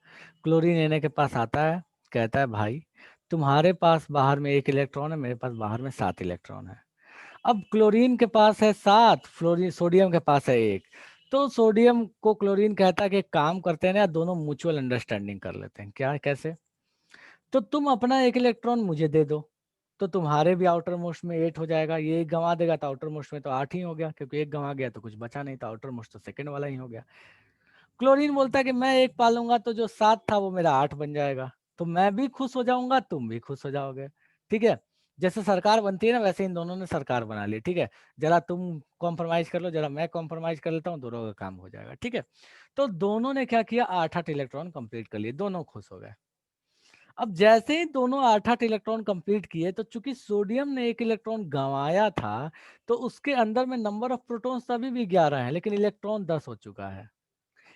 Speaker 1: क्लोरीन Na के पास आता है, कहता है भाई तुम्हारे पास बाहर में एक इलेक्ट्रॉन है, मेरे पास बाहर में 7 इलेक्ट्रॉन है। अब क्लोरीन के पास है 7, फ्लोरीन सोडियम के पास है 1। तो सोडियम को क्लोरीन कहता है कि एक काम करते हैं ना, दोनों म्यूचुअल अंडरस्टैंडिंग कर लेते हैं। क्या, कैसे? तो तुम अपना एक इलेक्ट्रॉन मुझे दे दो, तो तुम्हारे भी आउटर मोस्ट में 8 हो जाएगा। ये एक गंवा देगा तो आउटर मोस्ट में तो 8 ही हो गया, क्योंकि एक गंवा गया तो कुछ बचा नहीं, तो आउटर मोस्ट तो सेकंड वाला ही हो गया। क्लोरीन बोलता है कि मैं एक पालूंगा तो जो 7 था वो मेरा 8 बन जाएगा, तो मैं भी खुश हो जाऊंगा, तुम भी खुश हो जाओगे। ठीक है, जैसे सरकार बनती है ना, वैसे इन दोनों ने सरकार बना ली। ठीक है, जरा तुम कॉम्प्रोमाइज कर लो, जरा मैं कॉम्प्रोमाइज कर लेता हूँ, दोनों का काम हो जाएगा। ठीक है, तो दोनों ने क्या किया, 8-8 इलेक्ट्रॉन कंप्लीट कर लिए, दोनों खुश हो गए। अब जैसे ही दोनों 8-8 इलेक्ट्रॉन कंप्लीट किए, तो चूंकि सोडियम ने एक इलेक्ट्रॉन गंवाया था, तो उसके अंदर में नंबर ऑफ प्रोटॉन्स अभी भी 11 है, लेकिन इलेक्ट्रॉन 10 हो चुका है।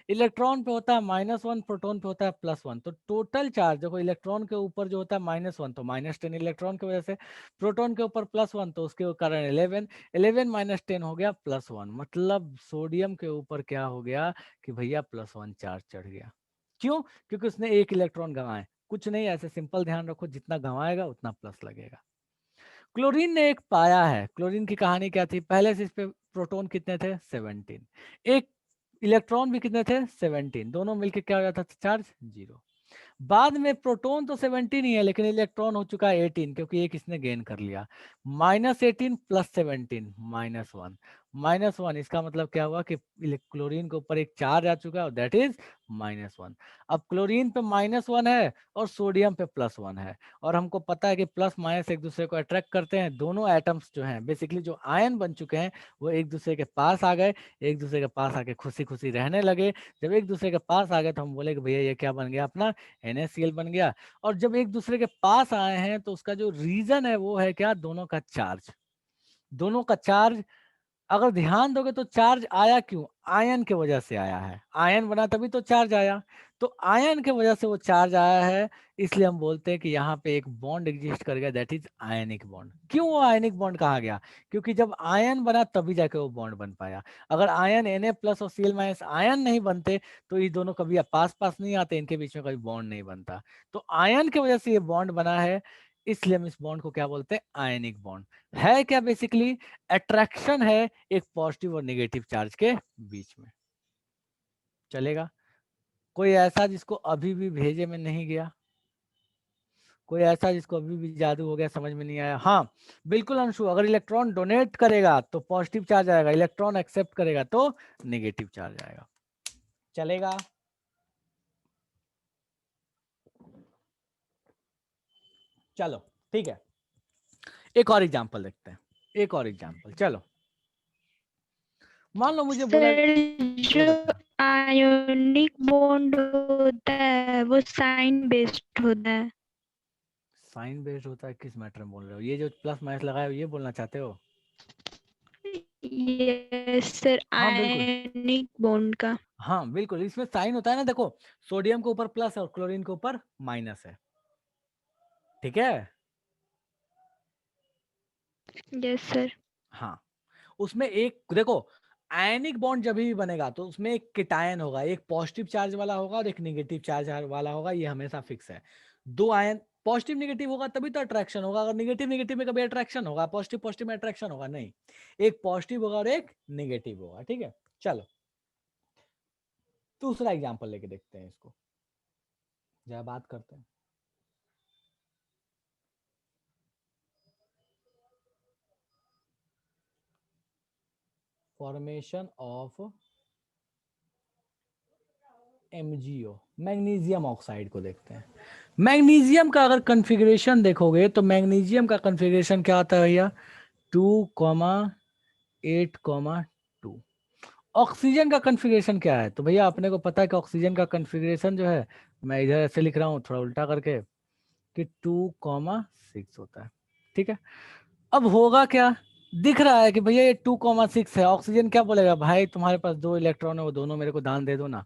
Speaker 1: इलेक्ट्रॉन पे होता है -1, प्रोटॉन पे होता है +1, तो टोटल चार्ज देखो, इलेक्ट्रॉन के ऊपर जो होता है -1 तो -10 इलेक्ट्रॉन की वजह से, प्रोटॉन के ऊपर +1 तो उसके कारण 11, 11 - 10 हो गया +1। मतलब सोडियम के ऊपर क्या हो गया कि भैया +1 चार्ज चढ़ गया। क्यों? क्योंकि उसने एक इलेक्ट्रॉन गंवाए। कुछ नहीं, ऐसे सिंपल ध्यान रखो, जितना गंवाएगा उतना प्लस लगेगा। क्लोरीन ने एक पाया है। क्लोरीन की कहानी क्या थी, पहले से इस पे प्रोटॉन कितने थे, 17, एक इलेक्ट्रॉन भी कितने थे, 17, दोनों मिलके क्या हो जाता था, चार्ज 0। बाद में प्रोटॉन तो 17 ही है, लेकिन इलेक्ट्रॉन हो चुका है 18, क्योंकि एक इसने गेन कर लिया। -18 + 17 -1, -1, इसका मतलब क्या हुआ कि क्लोरीन के ऊपर एक चार्ज आ चुका है, और दैट इज -1। अब क्लोरीन पे -1 है और सोडियम पे +1 है, और हमको पता है कि प्लस माइनस एक दूसरे को अट्रैक्ट करते हैं। दोनों एटम्स जो हैं, बेसिकली जो आयन बन चुके हैं, वो एक दूसरे के पास आ गए, एक दूसरे के पास आके खुशी खुशी रहने लगे। जब एक दूसरे के पास आ गए तो हम बोले कि भैया ये क्या बन गया, अपना NaCl बन गया। और जब एक दूसरे के पास आए हैं तो उसका जो रीजन है वो है क्या, दोनों का चार्ज। दोनों का चार्ज अगर ध्यान दोगे तो चार्ज आया क्यों, आयन के वजह से आया है। आयन बना तभी तो चार्ज आया, तो आयन के वजह से वो चार्ज आया है। इसलिए हम बोलते हैं कि यहाँ पे एक बॉन्ड एग्जिस्ट कर गया, दैट इज आयनिक बॉन्ड। क्यों वो आयनिक बॉन्ड कहा गया, क्योंकि जब आयन बना तभी जाके वो बॉन्ड बन पाया। अगर आयन Na+ और Cl- आयन नहीं बनते तो ये दोनों कभी पास पास नहीं आते, इनके बीच में कभी बॉन्ड नहीं बनता। तो आयन की वजह से ये बॉन्ड बना है, इसलिए हम इस बॉन्ड को क्या बोलते हैं, आयनिक बॉन्ड। है क्या, बेसिकली अट्रैक्शन है एक पॉजिटिव और नेगेटिव चार्ज के बीच में। चलेगा? कोई ऐसा जिसको अभी भी भेजे में नहीं गया, कोई ऐसा जिसको अभी भी जादू हो गया, समझ में नहीं आया? हाँ बिल्कुल अंशु, अगर इलेक्ट्रॉन डोनेट करेगा तो पॉजिटिव चार्ज आएगा, इलेक्ट्रॉन एक्सेप्ट करेगा तो नेगेटिव चार्ज आएगा। चलेगा? चलो ठीक है, एक और एग्जांपल देखते हैं, एक और एग्जांपल। चलो मान लो मुझे बोला,
Speaker 2: सर
Speaker 1: बोलो
Speaker 2: जो
Speaker 1: बेटा।
Speaker 2: आयोनिक बॉन्ड होता है वो साइन बेस्ड होता है।
Speaker 1: साइन बेस्ड होता है, किस मैटर में बोल रहे हो, ये जो प्लस माइनस लगाए हो ये बोलना चाहते हो?
Speaker 2: यस सर,
Speaker 1: हाँ बिल्कुल,
Speaker 2: आयनिक बॉन्ड का।
Speaker 1: हाँ बिल्कुल, इसमें साइन होता है ना। देखो सोडियम के ऊपर प्लस और क्लोरीन के ऊपर माइनस है, ठीक है?
Speaker 2: Yes sir.
Speaker 1: हाँ, उसमें एक देखो, आयनिक बॉन्ड जब भी बनेगा तो उसमें एक केटायन होगा, एक पॉजिटिव चार्ज वाला होगा और एक नेगेटिव चार्ज वाला होगा, ये हमेशा फिक्स है। दो आयन पॉजिटिव नेगेटिव होगा तभी तो अट्रैक्शन होगा, अगर नेगेटिव नेगेटिव में कभी अट्रैक्शन होगा, पॉजिटिव पॉजिटिव में अट्रैक्शन होगा नहीं। एक पॉजिटिव होगा और एक नेगेटिव होगा, ठीक है? चलो दूसरा एग्जाम्पल लेके देखते हैं इसको, जरा बात करते हैं। Formation of MgO, magnesium oxide को देखते हैं। मैग्नीशियम का अगर कॉन्फ़िगरेशन देखोगे तो मैग्नीशियम का कॉन्फ़िगरेशन क्या होता है भैया, 2,8,2। ऑक्सीजन का कॉन्फ़िगरेशन क्या है, तो भैया अपने को पता है कि ऑक्सीजन का कॉन्फ़िगरेशन जो है, मैं इधर ऐसे लिख रहा हूँ थोड़ा उल्टा करके, कि 2,6 होता है, ठीक है? अब होगा क्या, दिख रहा है कि भैया ये 2,6 है। ऑक्सीजन क्या बोलेगा, भाई तुम्हारे पास 2 इलेक्ट्रॉन है, वो दोनों मेरे को दान दे दो ना।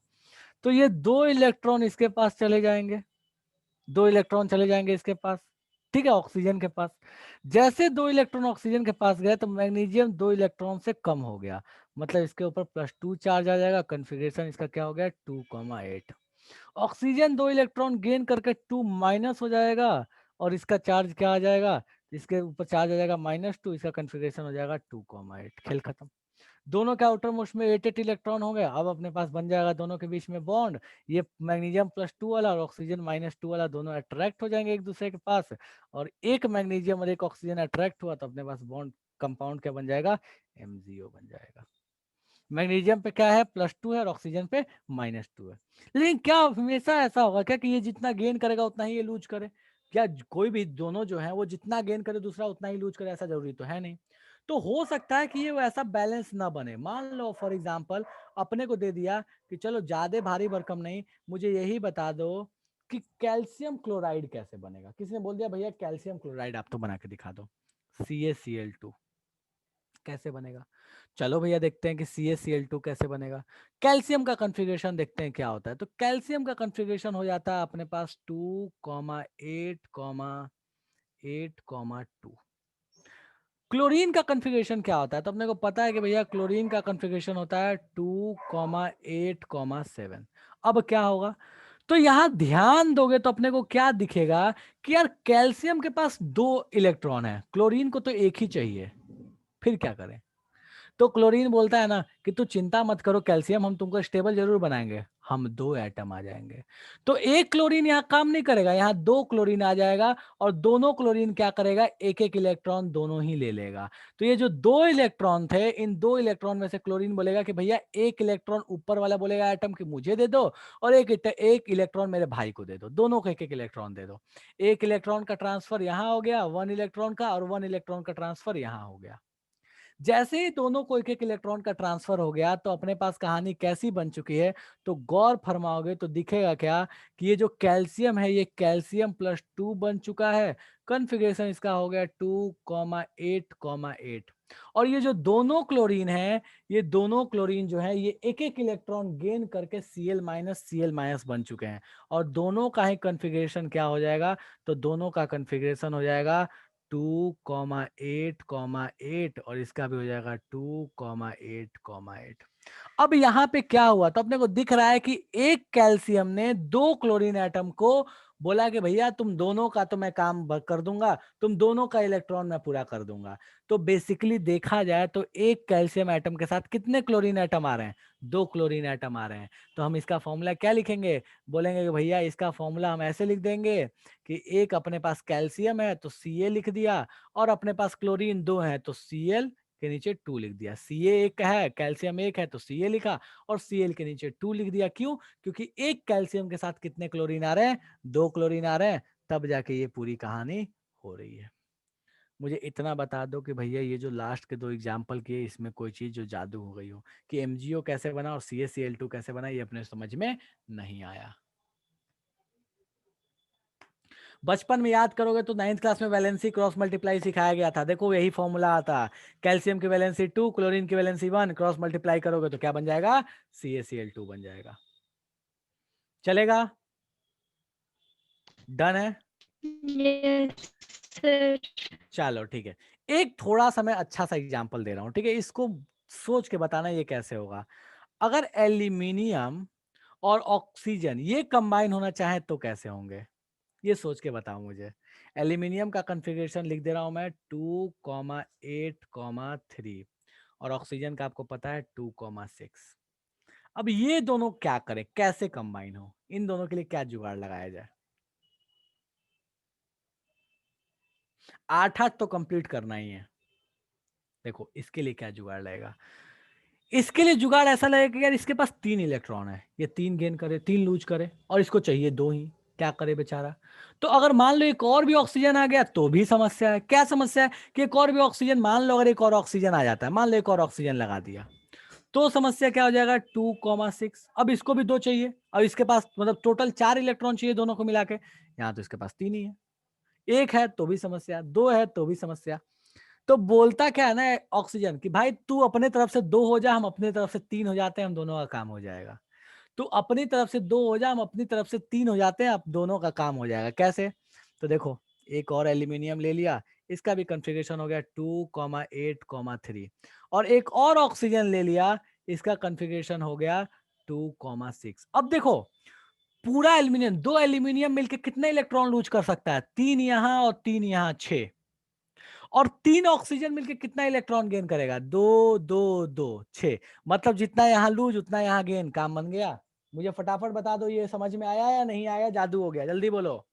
Speaker 1: तो ये 2 इलेक्ट्रॉन इसके पास चले जाएंगे, 2 इलेक्ट्रॉन चले जाएंगे इसके पास, ठीक है, ऑक्सीजन के पास। जैसे 2 इलेक्ट्रॉन ऑक्सीजन के पास गए तो मैग्नीशियम 2 इलेक्ट्रॉन से कम हो गया, मतलब इसके ऊपर +2 चार्ज आ जाएगा। कॉन्फ़िगरेशन इसका क्या हो गया, 2,8। ऑक्सीजन 2 इलेक्ट्रॉन गेन करके 2 माइनस हो जाएगा और इसका चार्ज क्या आ जाएगा, इसके ऊपर चार्ज आ जाएगा -2, इसका कॉन्फ़िगरेशन हो जाएगा 2,8। खेल खत्म। दोनों के आउटर मोस्ट में 8 इलेक्ट्रॉन हो गए। अब अपने पास बन जाएगा दोनों के बीच में बॉन्ड। ये मैग्नीशियम +2 वाला और ऑक्सीजन -2 वाला दोनों अट्रैक्ट हो जाएंगे एक दूसरे के पास, और एक मैग्नीशियम और एक ऑक्सीजन अट्रैक्ट हुआ तो अपने पास बॉन्ड कंपाउंड क्या बन जाएगा, MgO बन जाएगा। मैग्नीशियम पे क्या है, +2 है और ऑक्सीजन पे -2 है। लेकिन क्या हमेशा ऐसा होगा क्या कि ये जितना गेन करेगा उतना ही ये लूज करे? क्या कोई भी दोनों जो है वो जितना गेन करे दूसरा उतना ही लूज करे, ऐसा जरूरी तो है नहीं। तो हो सकता है कि ये वैसा बैलेंस ना बने। मान लो फॉर एग्जांपल अपने को दे दिया कि चलो ज्यादा भारी भरकम नहीं, मुझे यही बता दो कि कैल्शियम क्लोराइड कैसे बनेगा। किसी ने बोल दिया भैया कैल्शियम क्लोराइड आप तो बना के दिखा दो, CaCl2 कैसे बनेगा। चलो भैया देखते हैं कि CaCl2 कैसे बनेगा। कैल्शियम का कॉन्फ़िगरेशन देखते हैं क्या होता है। तो कैल्शियम का कॉन्फ़िगरेशन हो जाता है अपने पास 2,8,8,2। क्लोरीन का कॉन्फ़िगरेशन क्या होता है, तो अपने को पता है कि भैया क्लोरीन का कॉन्फ़िगरेशन होता है 2,8,7। अब क्या होगा, तो यहां ध्यान दोगे तो अपने को क्या दिखेगा कि यार कैल्शियम के पास 2 इलेक्ट्रॉन है, क्लोरीन को तो एक ही चाहिए। फिर क्या करें, तो क्लोरीन बोलता है ना कि तू चिंता मत करो कैल्शियम, हम तुमको स्टेबल जरूर बनाएंगे, हम 2 एटम आ जाएंगे। तो एक क्लोरीन यहाँ काम नहीं करेगा, यहाँ 2 क्लोरीन आ जाएगा और दोनों क्लोरीन क्या करेगा, एक एक इलेक्ट्रॉन दोनों ही ले लेगा। तो ये जो 2 इलेक्ट्रॉन थे, इन 2 इलेक्ट्रॉन में से क्लोरीन बोलेगा कि भैया एक इलेक्ट्रॉन ऊपर वाला बोलेगा एटम कि मुझे दे दो, और एक इलेक्ट्रॉन मेरे भाई को दे दो, दोनों को एक एक इलेक्ट्रॉन दे दो। एक इलेक्ट्रॉन का ट्रांसफर यहाँ हो गया 1 इलेक्ट्रॉन का, और 1 इलेक्ट्रॉन का ट्रांसफर यहाँ हो गया। जैसे ही दोनों को एक एक इलेक्ट्रॉन का ट्रांसफर हो गया तो अपने पास कहानी कैसी बन चुकी है, तो गौर फरमाओगे तो दिखेगा क्या कि ये जो कैल्शियम है ये कैल्शियम +2 बन चुका है। कॉन्फ़िगरेशन इसका हो गया 2,8,8। और ये जो दोनों क्लोरीन है, ये दोनों क्लोरीन जो है ये एक एक इलेक्ट्रॉन गेन करके Cl- बन चुके हैं। और दोनों का ही कॉन्फ़िगरेशन क्या हो जाएगा, तो दोनों का कॉन्फ़िगरेशन हो जाएगा 2,8,8 और इसका भी हो जाएगा 2,8,8। अब यहाँ पे क्या हुआ, तो अपने को दिख रहा है कि एक कैल्शियम ने 2 क्लोरीन एटम को बोला कि भैया तुम दोनों का तो मैं काम कर दूंगा, तुम दोनों का इलेक्ट्रॉन मैं पूरा कर दूंगा। तो बेसिकली देखा जाए तो एक कैल्शियम एटम के साथ कितने क्लोरीन एटम आ रहे हैं, 2 क्लोरीन एटम आ रहे हैं। तो हम इसका फॉर्मूला क्या लिखेंगे, बोलेंगे कि भैया इसका फॉर्मूला हम ऐसे लिख देंगे कि एक अपने पास कैल्शियम है तो Ca लिख दिया, और अपने पास क्लोरीन 2 है तो Cl के नीचे 2 लिख दिया। Ca एक है, कैल्शियम एक है तो Ca लिखा, और Cl के नीचे 2 लिख दिया। क्यों, क्योंकि एक कैल्शियम के साथ कितने क्लोरीन आ रहे हैं, 2 क्लोरीन आ रहे हैं, तब जाके ये पूरी कहानी हो रही है। मुझे इतना बता दो कि भैया ये जो लास्ट के 2 एग्जाम्पल किए इसमें कोई चीज जो जादू हो गई हो, कि MgO कैसे बना और CaCl2 कैसे बना, ये अपने समझ में नहीं आया। बचपन में याद करोगे तो 9th क्लास में वैलेंसी क्रॉस मल्टीप्लाई सिखाया गया था। देखो यही फॉर्मूला आता, कैल्शियम की वैलेंसी 2, क्लोरीन की वैलेंसी 1, क्रॉस मल्टीप्लाई करोगे तो क्या बन जाएगा, CaCl2 बन जाएगा। चलेगा, डन है,
Speaker 2: यस सर।
Speaker 1: चलो ठीक है। एक थोड़ा सा मैं अच्छा सा एग्जांपल दे रहा हूं, ठीक है, इसको सोच के बताना ये कैसे होगा। अगर एल्यूमिनियम और ऑक्सीजन ये कंबाइन होना चाहे तो कैसे होंगे, ये सोच के बताओ मुझे। एल्यूमिनियम का कॉन्फ़िगरेशन लिख दे रहा हूं मैं 2,8,3, और ऑक्सीजन का आपको पता है 2,6। अब ये दोनों क्या करें, कैसे कंबाइन हो, इन दोनों के लिए क्या जुगाड़ लगाया जाए। 8-8 तो कंप्लीट करना ही है। देखो इसके लिए क्या जुगाड़ लगेगा, इसके लिए जुगाड़ ऐसा लगेगा कि यार इसके पास 3 इलेक्ट्रॉन है, ये 3 गेन करे 3 लूज करे, और इसको चाहिए 2 ही, क्या करे बेचारा। तो अगर मान लो एक और भी ऑक्सीजन आ गया तो भी समस्या है। क्या समस्या है कि एक और भी ऑक्सीजन, मान लो अगर एक और ऑक्सीजन आ जाता है, मान लो एक और ऑक्सीजन लगा दिया, तो समस्या क्या हो जाएगा 2,6। अब इसको भी 2 चाहिए, अब इसके पास मतलब टोटल 4 इलेक्ट्रॉन चाहिए दोनों को मिला के, यहाँ तो इसके पास 3 ही है। 1 है तो भी समस्या, 2 है तो भी समस्या। तो बोलता क्या है ना ऑक्सीजन कि भाई तू अपने तरफ से 2 हो जा, हम अपनी तरफ से 3 हो जाते हैं, हम दोनों का काम हो जाएगा। तू अपनी तरफ से 2 हो जा, हम अपनी तरफ से 3 हो जाते हैं, अब दोनों का काम हो जाएगा। कैसे, तो देखो एक और एल्यूमिनियम ले लिया, इसका भी कॉन्फ़िगरेशन हो गया 2,8,3 और एक और ऑक्सीजन ले लिया, इसका कॉन्फ़िगरेशन हो गया 2,6। अब देखो पूरा एल्यूमिनियम, दो एल्यूमिनियम मिलकर कितने इलेक्ट्रॉन लूज कर सकता है? 3 यहां और 3 यहां, 6। और 3 ऑक्सीजन मिलकर कितना इलेक्ट्रॉन गेन करेगा? 2 2 2 6। मतलब जितना यहां लूज उतना यहां गेन। काम बन गया। मुझे फटाफट बता दो ये समझ में आया या नहीं आया? जादू हो गया, जल्दी बोलो।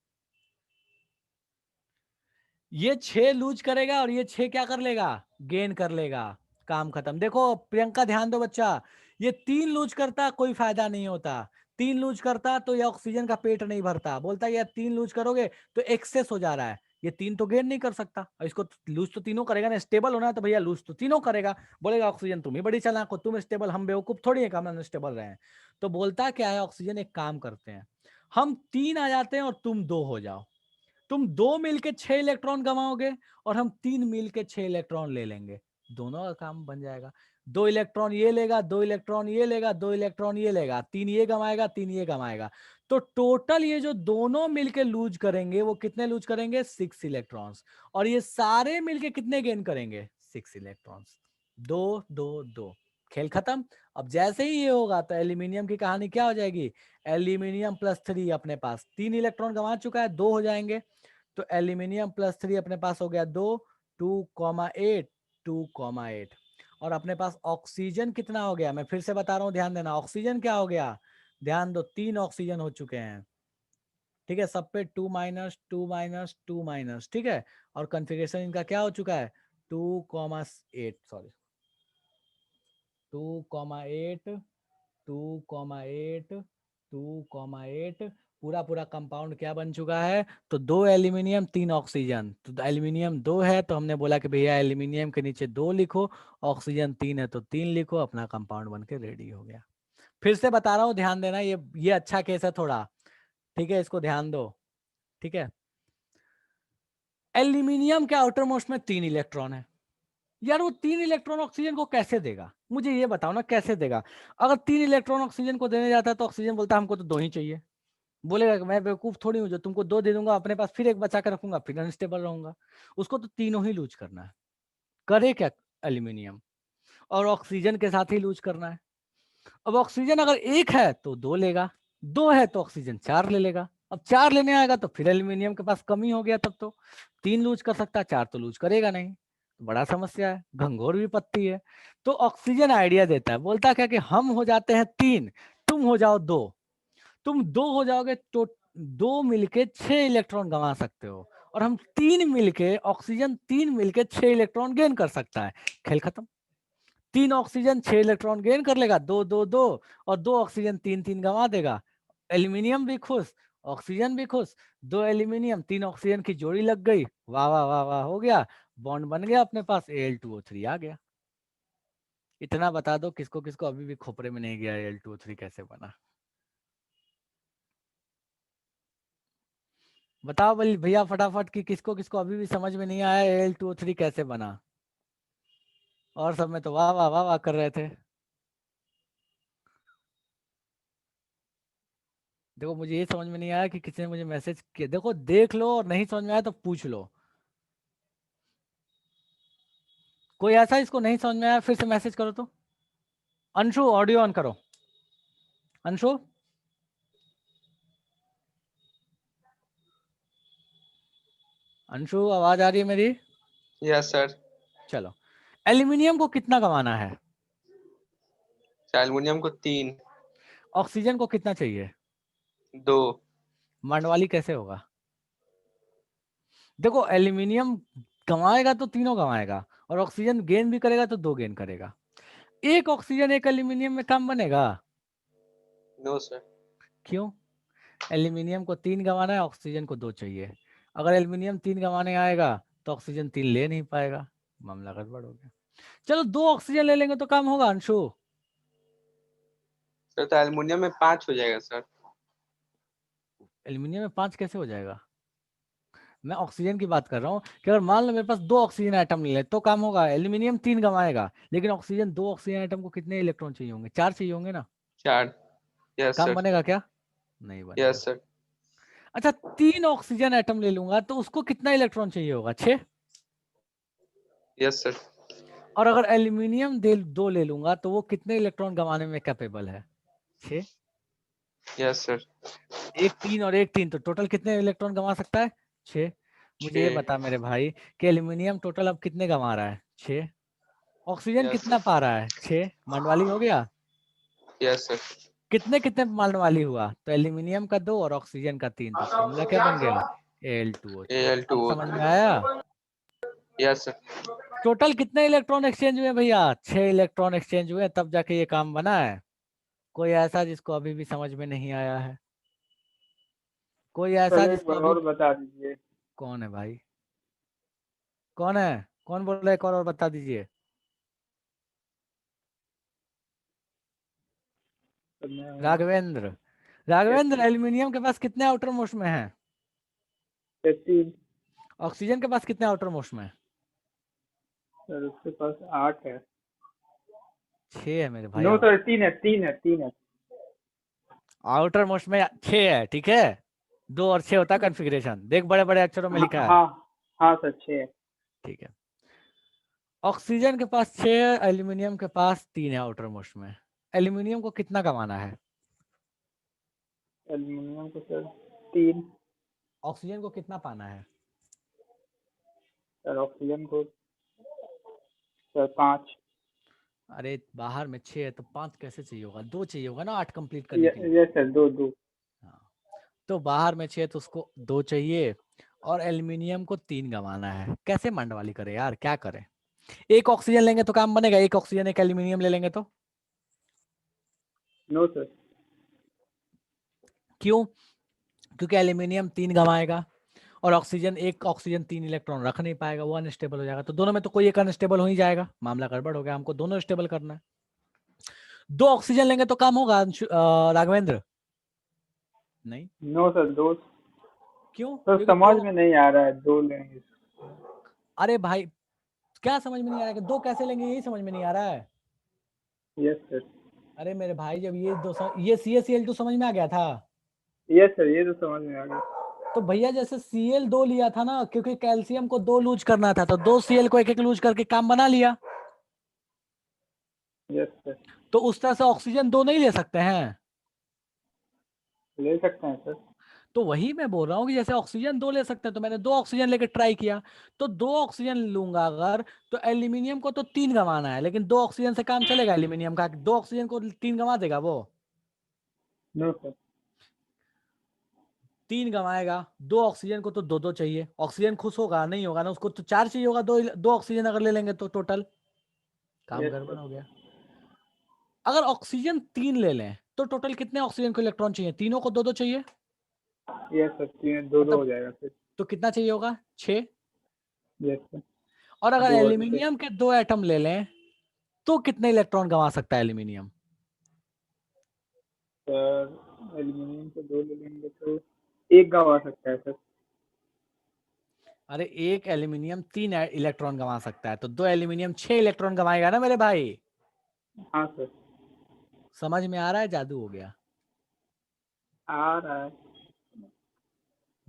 Speaker 1: ये 6 लूज करेगा और ये 6 क्या कर लेगा? गेन कर लेगा। काम खत्म। देखो प्रियंका ध्यान दो बच्चा, ये 3 लूज करता कोई फायदा नहीं होता। 3 लूज करता तो ये ऑक्सीजन का पेट नहीं भरता। बोलता यार 3 लूज करोगे तो एक्सेस हो जा रहा है, ये 3 तो गेन नहीं कर सकता। और इसको लूज तो तीनों करेगा ना, स्टेबल होना है तो भैया लूज तो तीनों करेगा। बोलेगा ऑक्सीजन तुम ही बड़ी चालाक हो, तुम स्टेबल, हम बेवकूफ थोड़ी है कि हम अनस्टेबल रहे हैं। तो बोलता क्या है, ऑक्सीजन एक काम करते हैं, हम 3 आ जाते हैं और तुम 2 हो जाओ। तुम 2 मिलके 6 इलेक्ट्रॉन गवाओगे और हम 3 मिलके 6 इलेक्ट्रॉन ले लेंगे। दोनों का काम बन जाएगा। 2 इलेक्ट्रॉन ये लेगा, 2 इलेक्ट्रॉन ये लेगा, 2 इलेक्ट्रॉन ये लेगा, 3 ये गवाएगा, 3 ये गवाएगा। तो टोटल ये जो दोनों मिलके लूज करेंगे वो कितने लूज करेंगे? 6 इलेक्ट्रॉन्स। और ये सारे मिलके कितने गेन करेंगे? 6 इलेक्ट्रॉन्स। 2 2 2, खेल खत्म। अब जैसे ही ये होगा तो एल्यूमिनियम की कहानी क्या हो जाएगी? एल्यूमिनियम +3 अपने पास 3 इलेक्ट्रॉन गंवा चुका है, 2 हो जाएंगे। तो एल्यूमिनियम +3 अपने पास हो गया 2, 2,8 2,8। और अपने पास ऑक्सीजन कितना हो गया? मैं फिर से बता रहा हूं, ध्यान देना। ऑक्सीजन क्या हो गया? ध्यान दो, 3 ऑक्सीजन हो चुके हैं। ठीक है, सब पे 2 माइनस 2 माइनस 2 माइनस। ठीक है, और कॉन्फ़िगरेशन इनका क्या हो चुका है? 2,8, सॉरी 2,8 2,8 2,8। पूरा पूरा कंपाउंड क्या बन चुका है? तो 2 एल्यूमिनियम 3 ऑक्सीजन। तो एल्यूमिनियम 2 है तो हमने बोला कि भैया एल्यूमिनियम के नीचे 2 लिखो, ऑक्सीजन 3 है तो 3 लिखो, अपना कंपाउंड बन के रेडी हो गया। फिर से बता रहा हूँ, ध्यान देना, ये अच्छा केस है थोड़ा। ठीक है, इसको ध्यान दो। ठीक है, एल्यूमिनियम के आउटर मोस्ट में 3 इलेक्ट्रॉन है। यार वो 3 इलेक्ट्रॉन ऑक्सीजन को कैसे देगा? मुझे ये बताओ ना, कैसे देगा? अगर 3 इलेक्ट्रॉन ऑक्सीजन को देने जाता है तो ऑक्सीजन बोलता है हमको तो 2 ही चाहिए। बोलेगा कि मैं बेवकूफ थोड़ी हूँ जो तुमको 2 दे दूंगा, अपने पास फिर एक बचा के रखूंगा, फिर अनस्टेबल रहूंगा। उसको तो तीनों ही लूज करना है। करे क्या एल्यूमिनियम? और ऑक्सीजन के साथ ही लूज करना है। अब ऑक्सीजन अगर 1 है तो 2 लेगा, 2 है तो ऑक्सीजन 4 ले लेगा। अब 4 लेने आएगा तो फिर एल्यूमिनियम के पास कमी हो गया, तब तो 3 लूज कर सकता है, 4 तो लूज करेगा नहीं। बड़ा समस्या है, घंघोर भी पत्ती है। तो ऑक्सीजन आइडिया देता है, बोलता क्या कि हम हो जाते हैं 3, तुम हो जाओ 2। तुम 2 हो जाओगे तो 2 मिलके 6 इलेक्ट्रॉन गंवा सकते हो, और हम 3 मिलके, ऑक्सीजन 3 मिलके 6 इलेक्ट्रॉन गेन कर सकता है। खेल खत्म। 3 ऑक्सीजन 6 इलेक्ट्रॉन गेन कर लेगा, 2 2 2, और 2 ऑक्सीजन 3 3 गंवा देगा। एल्यूमिनियम भी खुश, ऑक्सीजन भी खुश। 2 एल्यूमिनियम 3 ऑक्सीजन की जोड़ी लग गई, वाह वाह वाह वाह, हो गया, बॉन्ड बन गया, अपने पास Al2O3 आ गया। इतना बता दो किसको किसको अभी भी खोपरे में नहीं गया Al2O3 कैसे बना? बताओ भैया फटाफट कि किसको किसको अभी भी समझ में नहीं आया Al2O3 कैसे बना? और सब में तो वाह वाह वाह वाह कर रहे थे। देखो मुझे ये समझ में नहीं आया कि किसी ने मुझे मैसेज किया। देखो देख लो, और नहीं समझ में आया तो पूछ लो। कोई ऐसा इसको नहीं समझ में आया फिर से मैसेज करो तो। अंशु ऑडियो ऑन करो। अंशु, अंशु आवाज आ रही है मेरी?
Speaker 4: Yes sir.
Speaker 1: चलो, एल्यूमिनियम को कितना गंवाना है?
Speaker 4: एल्युमिनियम को 3।
Speaker 1: ऑक्सीजन को कितना चाहिए?
Speaker 4: 2।
Speaker 1: मंडवाली कैसे होगा? देखो एल्यूमिनियम गंवाएगा तो तीनों गंवाएगा, और ऑक्सीजन गेन भी करेगा तो 2 गेन करेगा। एक ऑक्सीजन एक एल्यूमिनियम में काम बनेगा?
Speaker 4: No sir.
Speaker 1: क्यों? एल्यूमिनियम को 3 गंवाना है, ऑक्सीजन को 2 चाहिए। अगर एल्यूमिनियम 3 गंवाने आएगा तो ऑक्सीजन 3 ले नहीं पाएगा, मामला गड़बड़ हो गया। चलो 2 ऑक्सीजन ले लेंगे तो काम होगा अंशु।
Speaker 4: सर तो एल्युमिनियम में 5 हो जाएगा सर।
Speaker 1: एल्यूमिनियम में 5 कैसे हो जाएगा? मैं ऑक्सीजन की बात कर रहा हूँ कि अगर मान लो मेरे पास 2 ऑक्सीजन आइटम ले ले तो काम होगा। एल्यूमिनियम 3 गंवाएगा, लेकिन ऑक्सीजन 2 ऑक्सीजन आइटम को कितने इलेक्ट्रॉन चाहिए होंगे? 4 चाहिए होंगे ना।
Speaker 4: 4। यस
Speaker 1: काम
Speaker 4: सर।
Speaker 1: बनेगा क्या? नहीं बनेगा।
Speaker 4: Yes sir.
Speaker 1: अच्छा 3 ऑक्सीजन एटम ले लूंगा तो उसको कितना इलेक्ट्रॉन चाहिए होगा? 6।
Speaker 4: Yes sir.
Speaker 1: और अगर एल्यूमिनियम 2 ले लूंगा तो वो कितने इलेक्ट्रॉन गंवाने में कैपेबल है? 6।
Speaker 4: Yes sir.
Speaker 1: एक 3 और एक 3 तो टोटल कितने इलेक्ट्रॉन गंवा सकता है? 6। मुझे ये
Speaker 4: 6।
Speaker 1: बता मेरे भाई कि एल्यूमिनियम टोटल अब कितने गंवा रहा है? 6। ऑक्सीजन
Speaker 4: यस
Speaker 1: कितना
Speaker 4: सर।
Speaker 1: पा रहा है? 6। मंडवाली हो गया।
Speaker 4: Yes sir.
Speaker 1: कितने कितने मंडवाली हुआ? तो एल्यूमिनियम का 2 और ऑक्सीजन का 3, तो फॉर्मूला क्या बन गया? Al2O3। अब समझ में आया?
Speaker 4: Yes sir.
Speaker 1: टोटल कितने इलेक्ट्रॉन एक्सचेंज हुए भैया? 6 इलेक्ट्रॉन एक्सचेंज हुए, तब जाके ये काम बना है। कोई ऐसा जिसको अभी भी समझ में नहीं आया है? कोई ऐसा
Speaker 3: सर एक
Speaker 1: जिसको
Speaker 3: बार
Speaker 1: अभी?
Speaker 3: और बता दीजिए।
Speaker 1: कौन है भाई? कौन है? कौन बोल रहा है? एक और बता दीजिए।
Speaker 3: तो मैं
Speaker 1: राघवेंद्र। राघवेंद्र, एल्यूमिनियम के पास कितने आउटर मोस्ट में है?
Speaker 3: 3
Speaker 1: ऑक्सीजन के पास कितने आउटर मोस्ट में है?
Speaker 3: सर, उसके पास 8 है।
Speaker 1: 6 है मेरे भाई।
Speaker 3: नो सर, 3 है।
Speaker 1: आउटर मोस्ट में 6 है, ठीक है। 2 और 6 होता है कॉन्फ़िगरेशन, देख बड़े बड़े अक्षरों में लिखा है।
Speaker 3: हाँ हाँ सर, 6 है।
Speaker 1: ठीक है। ऑक्सीजन के पास 6 है, एल्यूमिनियम के पास 3 है आउटर मोस्ट में। एल्यूमिनियम को कितना कमाना है?
Speaker 3: एल्यूमिनियम को सर 3।
Speaker 1: ऑक्सीजन को कितना पाना है?
Speaker 3: सर ऑक्सीजन को सर 5।
Speaker 1: अरे बाहर में 6 है तो 5 कैसे चाहिए होगा? 2 चाहिए होगा ना 8 कंप्लीट करने के लिए।
Speaker 3: Yes sir, 2।
Speaker 1: हाँ। तो बाहर में 6 तो उसको 2 चाहिए और एल्यूमिनियम को 3 गंवाना है। कैसे मंडवाली करे यार, क्या करें? एक ऑक्सीजन लेंगे तो काम बनेगा? एक ऑक्सीजन एक एल्यूमिनियम ले लेंगे तो?
Speaker 3: No sir.
Speaker 1: क्यों? क्योंकि एल्यूमिनियम 3 गंवाएगा और ऑक्सीजन 3 इलेक्ट्रॉन रख नहीं पाएगा, वो अनस्टेबल हो जाएगा। तो दोनों में तो कोई एक अनस्टेबल हो ही जाएगा, मामला गड़बड़ हो गया। हमको दोनों स्टेबल करना है। 2 ऑक्सीजन लेंगे तो काम होगा राघवेंद्र? नहीं।
Speaker 3: No sir, 2।
Speaker 1: क्यों?
Speaker 3: सर
Speaker 1: क्योंकि
Speaker 3: समझ
Speaker 1: 2।
Speaker 3: में नहीं आ रहा है, 2 लेंगे।
Speaker 1: अरे भाई क्या समझ में नहीं आ रहा है कि 2 कैसे लेंगे, यही समझ में नहीं आ रहा है।
Speaker 3: Yes sir.
Speaker 1: अरे मेरे भाई जब ये CaCl2 समझ में आ गया था।
Speaker 3: यस सर, ये तो समझ में आ गया।
Speaker 1: तो भैया जैसे Cl2 लिया था ना, क्योंकि कैल्शियम को 2 लूज करना था तो 2 Cl को एक लूज करके काम बना लिया।
Speaker 3: Yes sir.
Speaker 1: तो उस तरह से ऑक्सीजन 2 नहीं ले सकते हैं।
Speaker 3: ले सकते हैं सर।
Speaker 1: तो वही मैं बोल रहा हूँ कि जैसे ऑक्सीजन 2 ले सकते हैं, तो मैंने 2 ऑक्सीजन लेके ट्राई किया। तो 2 ऑक्सीजन लूंगा अगर, तो एल्यूमिनियम को तो 3 गंवाना है, लेकिन 2 ऑक्सीजन से काम चलेगा एल्यूमिनियम का? 2 ऑक्सीजन को 3 गंवा देगा वो?
Speaker 3: No sir.
Speaker 1: 3 गंवाएगा। 2 ऑक्सीजन को तो 2 चाहिए। ऑक्सीजन खुश होगा नहीं होगा ना, उसको तो 4 चाहिए होगा। 2 ऑक्सीजन अगर ले लेंगे तो टोटल काम
Speaker 3: यस
Speaker 1: गड़बड़
Speaker 3: सर।
Speaker 1: हो गया। अगर ऑक्सीजन 3 ले लें तो टोटल कितने ऑक्सीजन को इलेक्ट्रॉन चाहिए? तीनों को 2 चाहिए।
Speaker 3: यस सर, 2 हो
Speaker 1: मतलब
Speaker 3: जाएगा फिर।
Speaker 1: तो कितना चाहिए होगा? 6।
Speaker 3: Yes sir.
Speaker 1: और अगर
Speaker 3: 2 और 6
Speaker 1: एल्यूमिनियम के 2 एटम ले लें तो कितने इलेक्ट्रॉन गंवा सकता है एल्यूमिनियम?
Speaker 3: सर, एल्यूमिनियम को 2 ले लेंगे तो 1 गंवा सकता है सर।
Speaker 1: अरे एक एल्यूमिनियम 3 इलेक्ट्रॉन गंवा सकता है, तो 2 एल्यूमिनियम 6 इलेक्ट्रॉन गंवाएगा ना मेरे भाई।
Speaker 3: हाँ सर।
Speaker 1: समझ में आ रहा है? जादू हो गया।
Speaker 3: आ रहा है।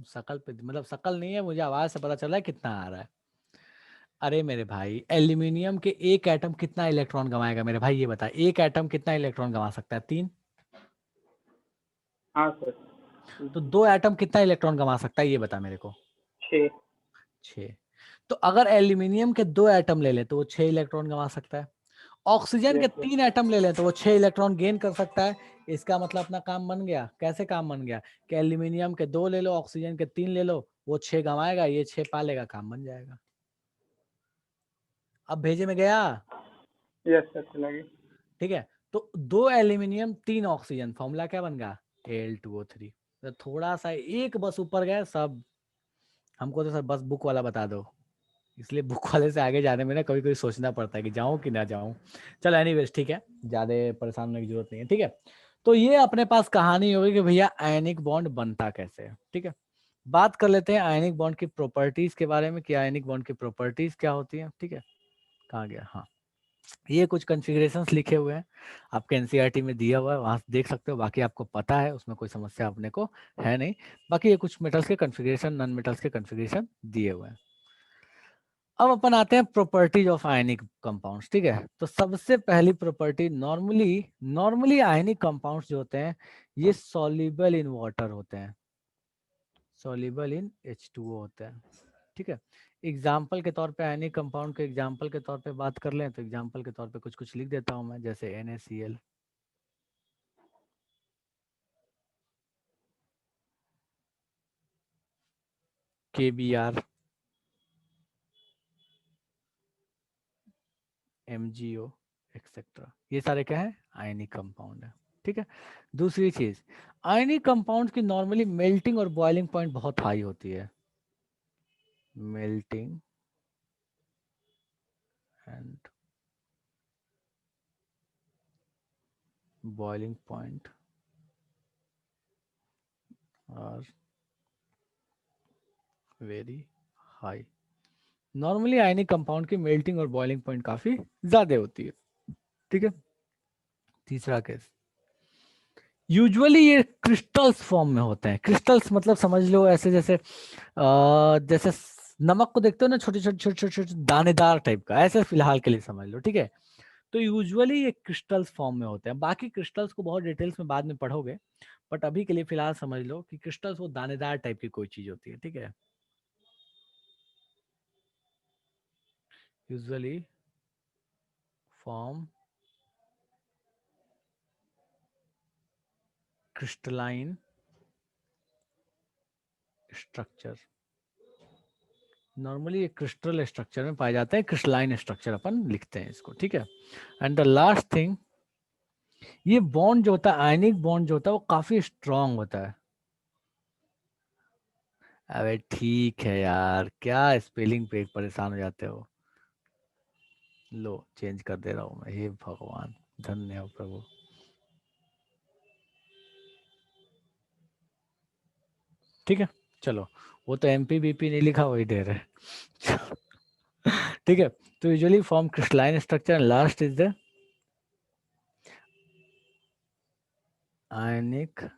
Speaker 1: शकल पे मतलब शकल नहीं है, मुझे आवाज से पता चल रहा है कितना आ रहा है। अरे मेरे भाई एल्यूमिनियम के एक एटम कितना इलेक्ट्रॉन गंवाएगा मेरे भाई, ये बता। एक एटम कितना इलेक्ट्रॉन गंवा सकता है? 3।
Speaker 3: हाँ सर।
Speaker 1: तो 2 एटम कितना इलेक्ट्रॉन गंवा सकता है, ये बता मेरे को।
Speaker 3: 6।
Speaker 1: 6। तो अगर एल्यूमिनियम के 2 एटम ले ले तो वो 6 इलेक्ट्रॉन गंवा सकता है। ऑक्सीजन के
Speaker 3: यस सर।
Speaker 1: 3 एटम ले ले तो वो 6 इलेक्ट्रॉन गेन कर सकता है। इसका मतलब अपना काम बन गया। कैसे काम बन गया? कि एल्यूमिनियम के 2 ले लो, ऑक्सीजन के 3 ले लो, वो 6 गंवाएगा, ये 6 पालेगा, काम बन जाएगा। अब भेजे में गया?
Speaker 3: यस सर, चला गया।
Speaker 1: ठीक है। तो 2 एल्यूमिनियम 3 ऑक्सीजन, फॉर्मूला क्या बन गया? Al2O3। तो थोड़ा सा एक बस ऊपर गए सब। हमको तो सर बस बुक वाला बता दो, इसलिए बुक वाले से आगे जाने में ना कभी कभी सोचना पड़ता है कि जाऊं कि ना जाऊं। चलो एनीवेज ठीक है, ज्यादा परेशान होने की जरूरत नहीं है। ठीक है, तो ये अपने पास कहानी होगी कि भैया आयनिक बॉन्ड बनता कैसे है। ठीक है, बात कर लेते हैं आयनिक बॉन्ड की प्रॉपर्टीज के बारे में कि आयनिक बॉन्ड की प्रॉपर्टीज क्या होती है। ठीक है, कहाँ गया? हाँ, ये कुछ कॉन्फ़िगरेशंस लिखे हुए हैं, आपके एनसीईआरटी में दिया हुआ है, वहां से देख सकते हो। बाकी आपको पता है, उसमें कोई समस्या अपने को है नहीं। बाकी ये कुछ मेटल्स के कॉन्फ़िगरेशन, नॉन मेटल्स के कॉन्फ़िगरेशन दिए हुए हैं। अब अपन आते हैं प्रॉपर्टीज ऑफ आयनिक कंपाउंड्स। ठीक है, तो सबसे पहली प्रॉपर्टी, नॉर्मली आयनिक कंपाउंड्स जो होते हैं ये सॉल्युबल इन वाटर होते हैं, सॉल्युबल इन H2O होते हैं। ठीक है, एग्जाम्पल के तौर पे आयनिक कंपाउंड के एग्जाम्पल के तौर पे बात कर लें तो एग्जाम्पल के तौर पे कुछ कुछ लिख देता हूं मैं, जैसे NaCl, KBr, MgO एक्सेट्रा। ये सारे क्या है, आयनिक कंपाउंड है। ठीक है, दूसरी चीज, आयनिक कंपाउंड की नॉर्मली मेल्टिंग और बॉइलिंग पॉइंट बहुत हाई होती है, melting and boiling point are very high. Normally ionic compound की मेल्टिंग और बॉइलिंग पॉइंट काफी ज्यादा होती है। ठीक है, तीसरा केस, यूजुअली ये क्रिस्टल्स फॉर्म में होते हैं। क्रिस्टल्स मतलब समझ लो ऐसे जैसे जैसे नमक को देखते हो ना, छोटे छोटे छोटे छोटे छोटे दानेदार टाइप का, ऐसे फिलहाल के लिए समझ लो। ठीक है, तो यूजुअली ये क्रिस्टल्स फॉर्म में होते हैं। बाकी क्रिस्टल्स को बहुत डिटेल्स में बाद में पढ़ोगे, बट अभी के लिए फिलहाल समझ लो कि क्रिस्टल्स वो दानेदार टाइप की कोई चीज होती है। ठीक है, usually form crystalline structure, normally ये क्रिस्टल स्ट्रक्चर में पाए जाते हैं, क्रिस्टलाइन स्ट्रक्चर अपन लिखते हैं इसको। ठीक है, एंड द लास्ट थिंग, ये बॉन्ड जो होता है, आयनिक बॉन्ड जो होता है वो काफी स्ट्रांग होता है। अबे ठीक है यार, क्या स्पेलिंग पे परेशान हो जाते हो। लो चेंज कर दे रहा हूं मैं, हे भगवान, धन्य हो प्रभु। ठीक है, चलो, वो तो MPBP नहीं लिखा, वही दे रहे। ठीक है, तो usually form crystalline structure and last is the ionic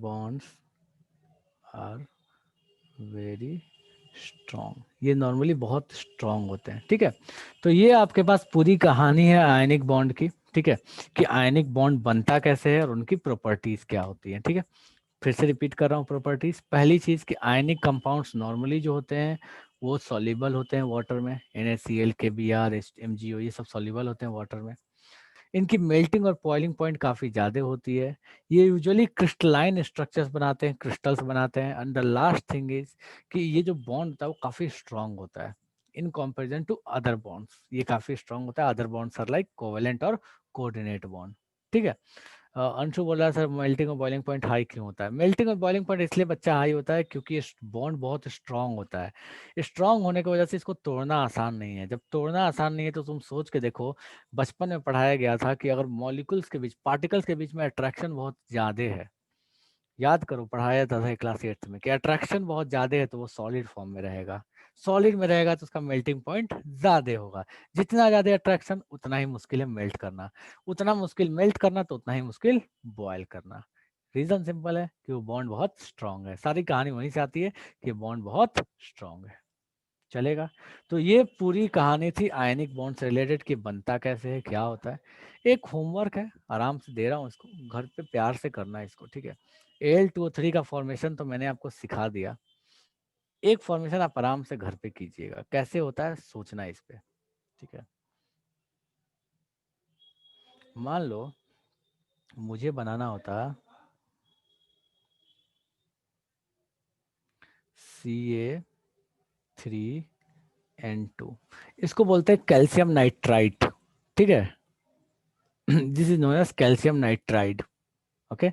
Speaker 1: bonds are very strong, ये नॉर्मली बहुत स्ट्रांग होते हैं। ठीक है, तो ये आपके पास पूरी कहानी है आयनिक बॉन्ड की। ठीक है, कि आयनिक बॉन्ड बनता कैसे है और उनकी प्रॉपर्टीज क्या होती है। ठीक है, फिर से रिपीट कर रहा हूँ प्रॉपर्टीज। पहली चीज कि आयनिक कंपाउंड्स नॉर्मली जो होते हैं वो सॉल्युबल होते हैं वाटर में, NaCl, KBr, MgO, ये सब सॉल्युबल होते हैं वाटर में। इनकी मेल्टिंग और बॉइलिंग पॉइंट काफी ज्यादा होती है। ये यूजुअली क्रिस्टलाइन स्ट्रक्चर्स बनाते हैं, क्रिस्टल्स बनाते हैं। And the last thing is कि ये जो बॉन्ड होता है वो काफी स्ट्रांग होता है in comparison to other bonds. ये काफी स्ट्रांग होता है, other bonds are like covalent और कोऑर्डिनेट बॉन्ड। ठीक है, अंशु बोल रहा है सर मेल्टिंग और बॉइलिंग पॉइंट हाई क्यों होता है। मेल्टिंग और बॉइलिंग पॉइंट इसलिए बच्चा हाई होता है क्योंकि ये बॉन्ड बहुत स्ट्रांग होता है। स्ट्रांग होने की वजह से इसको तोड़ना आसान नहीं है। जब तोड़ना आसान नहीं है तो तुम सोच के देखो, बचपन में पढ़ाया गया था कि अगर मॉलिक्यूल्स के बीच, पार्टिकल्स के बीच में अट्रैक्शन बहुत ज्यादा है, याद करो पढ़ाया था क्लास 8 में, कि अट्रैक्शन बहुत ज्यादा है तो वो सॉलिड फॉर्म में रहेगा। सॉलिड में रहेगा तो उसका मेल्टिंग पॉइंट ज्यादा होगा। जितना ज्यादा अट्रैक्शन उतना ही मुश्किल है मेल्ट करना, उतना मुश्किल मेल्ट करना तो उतना ही मुश्किल बॉयल करना। रीजन सिंपल है कि वो बॉन्ड बहुत स्ट्रांग है। सारी कहानी वहीं से आती है कि बॉन्ड बहुत स्ट्रांग है। चलेगा, तो ये पूरी कहानी थी आयनिक बॉन्ड से रिलेटेड कि बनता कैसे है, क्या होता है। एक होमवर्क है, आराम से दे रहा हूँ इसको, घर पे प्यार से करना है इसको। ठीक है, Al2O3 का फॉर्मेशन तो मैंने आपको सिखा दिया, एक फॉर्मेशन आप आराम से घर पे कीजिएगा, कैसे होता है सोचना इस पे। ठीक है, मान लो मुझे बनाना होता Ca3N2, इसको बोलते हैं कैल्शियम नाइट्राइट। ठीक है, this is known as calcium nitride. Okay,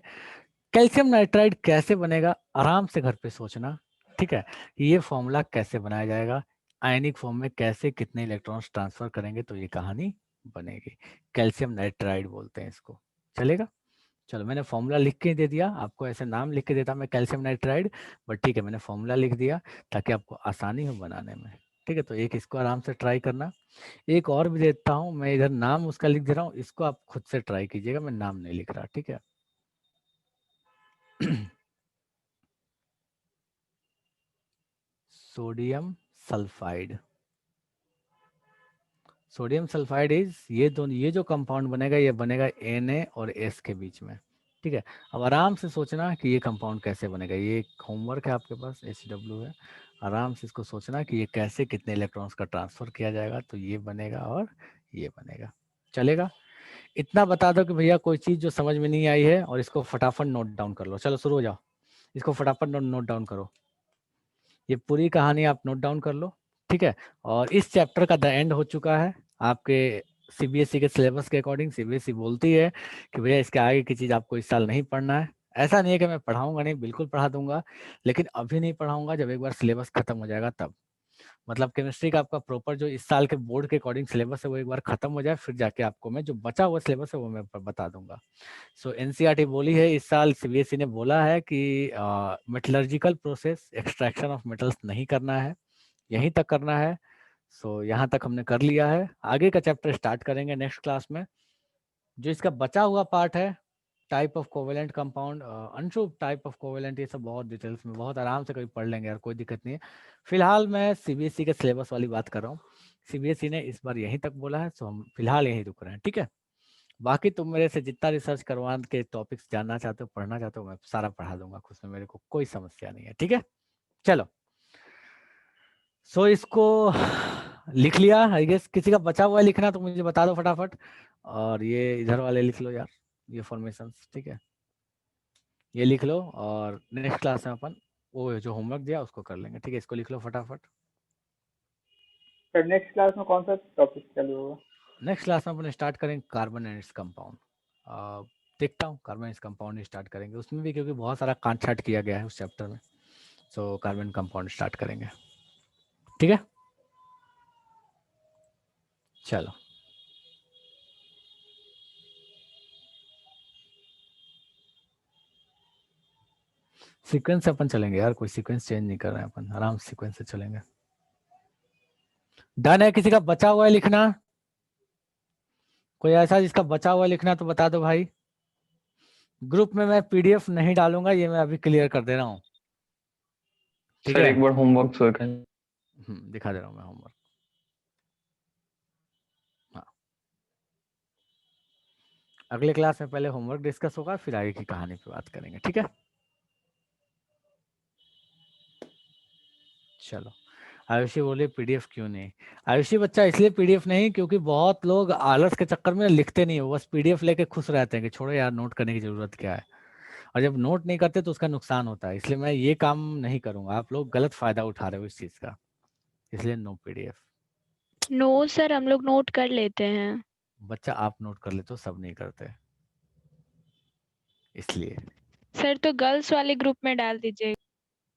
Speaker 1: calcium nitride कैसे बनेगा आराम से घर पे सोचना। ठीक है, ये फॉर्मूला कैसे बनाया जाएगा, आयनिक फॉर्म में कैसे कितने इलेक्ट्रॉन्स ट्रांसफर करेंगे तो ये कहानी बनेगी। कैल्शियम नाइट्राइड बोलते हैं इसको। चलेगा, चलो मैंने फॉर्मूला लिख के दे दिया आपको, ऐसे नाम लिख के देता मैं कैल्शियम नाइट्राइड, बट ठीक है मैंने फॉर्मूला लिख दिया ताकि आपको आसानी हो बनाने में। ठीक है, तो एक इसको आराम से ट्राई करना। एक और भी देता हूँ मैं, इधर नाम उसका लिख दे रहा हूँ, इसको आप खुद से ट्राई कीजिएगा, मैं नाम नहीं लिख रहा, ठीक है। Sodium sulphide. Sodium sulphide is, ये दोनों, ये जो कंपाउंड बनेगा ये बनेगा Na और S के बीच में, ठीक है। अब आराम से सोचना कि ये कंपाउंड कैसे बनेगा, ये होमवर्क है आपके पास, HW है, आराम से इसको सोचना कि ये कैसे कितने इलेक्ट्रॉन्स का ट्रांसफर किया जाएगा, तो ये बनेगा और ये बनेगा, चलेगा। इतना बता दो कि भैया कोई चीज जो समझ में नहीं आई है, और इसको फटाफट नोट डाउन कर लो। चलो शुरू हो जाओ, इसको फटाफट नोट डाउन करो, ये पूरी कहानी आप नोट डाउन कर लो, ठीक है। और इस चैप्टर का द एंड हो चुका है आपके CBSE के सिलेबस के अकॉर्डिंग। CBSE बोलती है कि भैया इसके आगे की चीज आपको इस साल नहीं पढ़ना है। ऐसा नहीं है कि मैं पढ़ाऊंगा नहीं, बिल्कुल पढ़ा दूंगा, लेकिन अभी नहीं पढ़ाऊंगा, जब एक बार सिलेबस खत्म हो जाएगा तब। मतलब केमिस्ट्री का आपका प्रॉपर जो इस साल के बोर्ड के अकॉर्डिंग सिलेबस है वो एक बार खत्म हो जाए, फिर जाके आपको मैं जो बचा हुआ सिलेबस है वो मैं बता दूंगा। सो NCERT बोली है इस साल, CBSE ने बोला है कि metallurgical process, extraction of metals नहीं करना है, यहीं तक करना है। सो यहाँ तक हमने कर लिया है, आगे का चैप्टर स्टार्ट करेंगे नेक्स्ट क्लास में। जो इसका बचा हुआ पार्ट है, type of covalent compound, Anshu type of covalent, ये सब बहुत डिटेल्स में बहुत आराम से कभी पढ़ लेंगे यार, कोई दिक्कत नहीं है। फिलहाल मैं CBSE के सिलेबस वाली बात कर रहा हूँ, CBSE ने इस बार यहीं तक बोला है, सो हम फिलहाल यहीं रुक रहे हैं, ठीक है। बाकी तुम मेरे से जितना रिसर्च करवा के टॉपिक्स जानना चाहते हो, पढ़ना चाहते हो, मैं सारा पढ़ा दूंगा, उसमें मेरे को कोई समस्या नहीं है, ठीक है। चलो, सो इसको लिख लिया आई गेस, किसी का बचा हुआ है लिखना तो मुझे बता दो फटाफट। और ये इधर वाले लिख लो यार, ये फॉर्मेशंस, ठीक है, ये लिख लो, और नेक्स्ट क्लास में अपन वो जो होमवर्क दिया उसको कर लेंगे, ठीक है। इसको लिख लो फटाफट।
Speaker 3: सर नेक्स्ट क्लास में कौन सा टॉपिक चालू होगा?
Speaker 1: नेक्स्ट क्लास में अपन स्टार्ट करेंगे कार्बन एंड इट्स कंपाउंड। देखता हूँ कार्बन इट्स कंपाउंड स्टार्ट करेंगे उसमें भी, क्योंकि बहुत सारा काट छाट किया गया है उस चैप्टर में। सो कार्बन कंपाउंड स्टार्ट करेंगे, ठीक है। चलो, सीक्वेंस से अपन चलेंगे यार, कोई सीक्वेंस चेंज नहीं कर रहे हैं अपन, आराम से सीक्वेंस से चलेंगे। डन है, किसी का बचा हुआ है लिखना, कोई ऐसा जिसका बचा हुआ है लिखना तो बता दो भाई। ग्रुप में मैं PDF नहीं डालूंगा, ये मैं अभी क्लियर कर दे रहा हूँ, ठीक
Speaker 6: सर
Speaker 1: है।
Speaker 6: एक बार होमवर्क शो करें।
Speaker 1: दिखा दे रहा हूँ मैं होमवर्क। हाँ, अगले क्लास में पहले होमवर्क डिस्कस होगा, फिर आगे की कहानी पे बात करेंगे, ठीक है। चलो, आयुषी बोले PDF क्यों नहीं? आयुषी बच्चा इसलिए PDF नहीं क्योंकि बहुत लोग आलस के चक्कर में लिखते नहीं हो, बस PDF लेके खुश रहते हैं कि छोड़ो यार नोट करने की जरूरत क्या है, और जब नोट नहीं करते तो उसका नुकसान होता है। इसलिए मैं ये काम नहीं करूंगा, आप लोग गलत फायदा उठा रहे हो इस चीज का, इसलिए नो PDF।
Speaker 2: नो सर, हम लोग नोट कर लेते हैं।
Speaker 1: बच्चा आप नोट कर लेते हो, सब नहीं करते, इसलिए।
Speaker 2: सर तो गर्ल्स वाले ग्रुप में डाल दीजिए।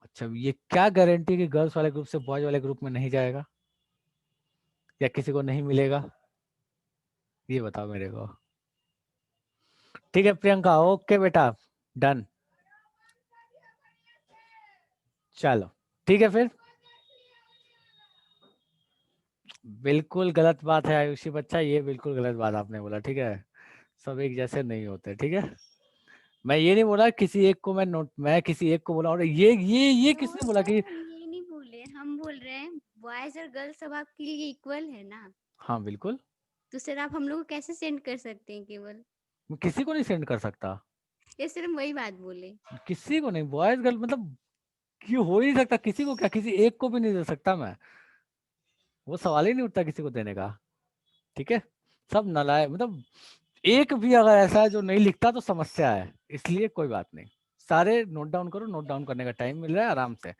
Speaker 1: अच्छा, ये क्या गारंटी कि गर्ल्स वाले ग्रुप से बॉयज वाले ग्रुप में नहीं जाएगा, या किसी को नहीं मिलेगा, ये बताओ मेरे को। ठीक है प्रियंका, ओके बेटा, डन। चलो ठीक है फिर। बिल्कुल गलत बात है आयुषी बच्चा, ये बिल्कुल गलत बात आपने बोला, ठीक है। सब एक जैसे नहीं होते, ठीक है। मैं ये नहीं बोला किसी एक को मैं किसी एक को बोला, और ये किसने बोला कि
Speaker 7: हम ये नहीं बोले, हम बोल रहे हैं बॉयज और गर्ल्स सब आपके लिए इक्वल है ना।
Speaker 1: हाँ बिल्कुल,
Speaker 7: तो सर आप हम लोग को कैसे सेंड कर सकते हैं केवल?
Speaker 1: मैं किसी को नहीं सेंड कर सकता,
Speaker 7: ये सिर्फ वही बात बोले।
Speaker 1: किसी को नहीं, बॉयज गर्ल मतलब क्यों हो ही नहीं सकता, किसी को क्या, किसी एक को भी नहीं दे सकता मैं, वो सवाल ही नहीं उठता किसी को देने का, ठीक है। सब नालायक, मतलब एक भी अगर ऐसा है जो नहीं लिखता तो समस्या है, इसलिए कोई बात नहीं। सारे नोट डाउन करो, नोट डाउन करने का टाइम मिल रहा है आराम से।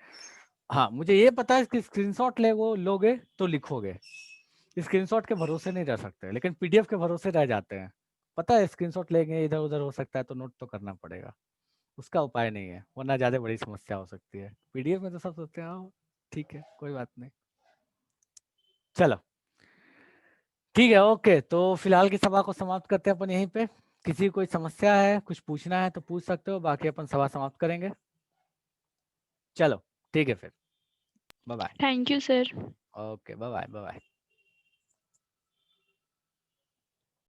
Speaker 1: हाँ मुझे ये पता है कि स्क्रीनशॉट लोगे तो लिखोगे, स्क्रीनशॉट के भरोसे नहीं रह सकते, लेकिन PDF के भरोसे रह जाते हैं। पता है स्क्रीनशॉट लेंगे इधर उधर हो सकता है, तो नोट तो करना पड़ेगा, उसका उपाय नहीं है, वरना ज्यादा बड़ी समस्या हो सकती है। PDF में तो सब सोचते हैं हाँ, ठीक है कोई बात नहीं। चलो ठीक है, ओके, तो फिलहाल की सभा को समाप्त करते हैं अपन यहीं पे। किसी की कोई समस्या है, कुछ पूछना है तो पूछ सकते हो, बाकी अपन सभा समाप्त करेंगे। चलो ठीक है फिर, bye bye.
Speaker 2: Thank you sir.
Speaker 1: Okay, bye bye, bye bye.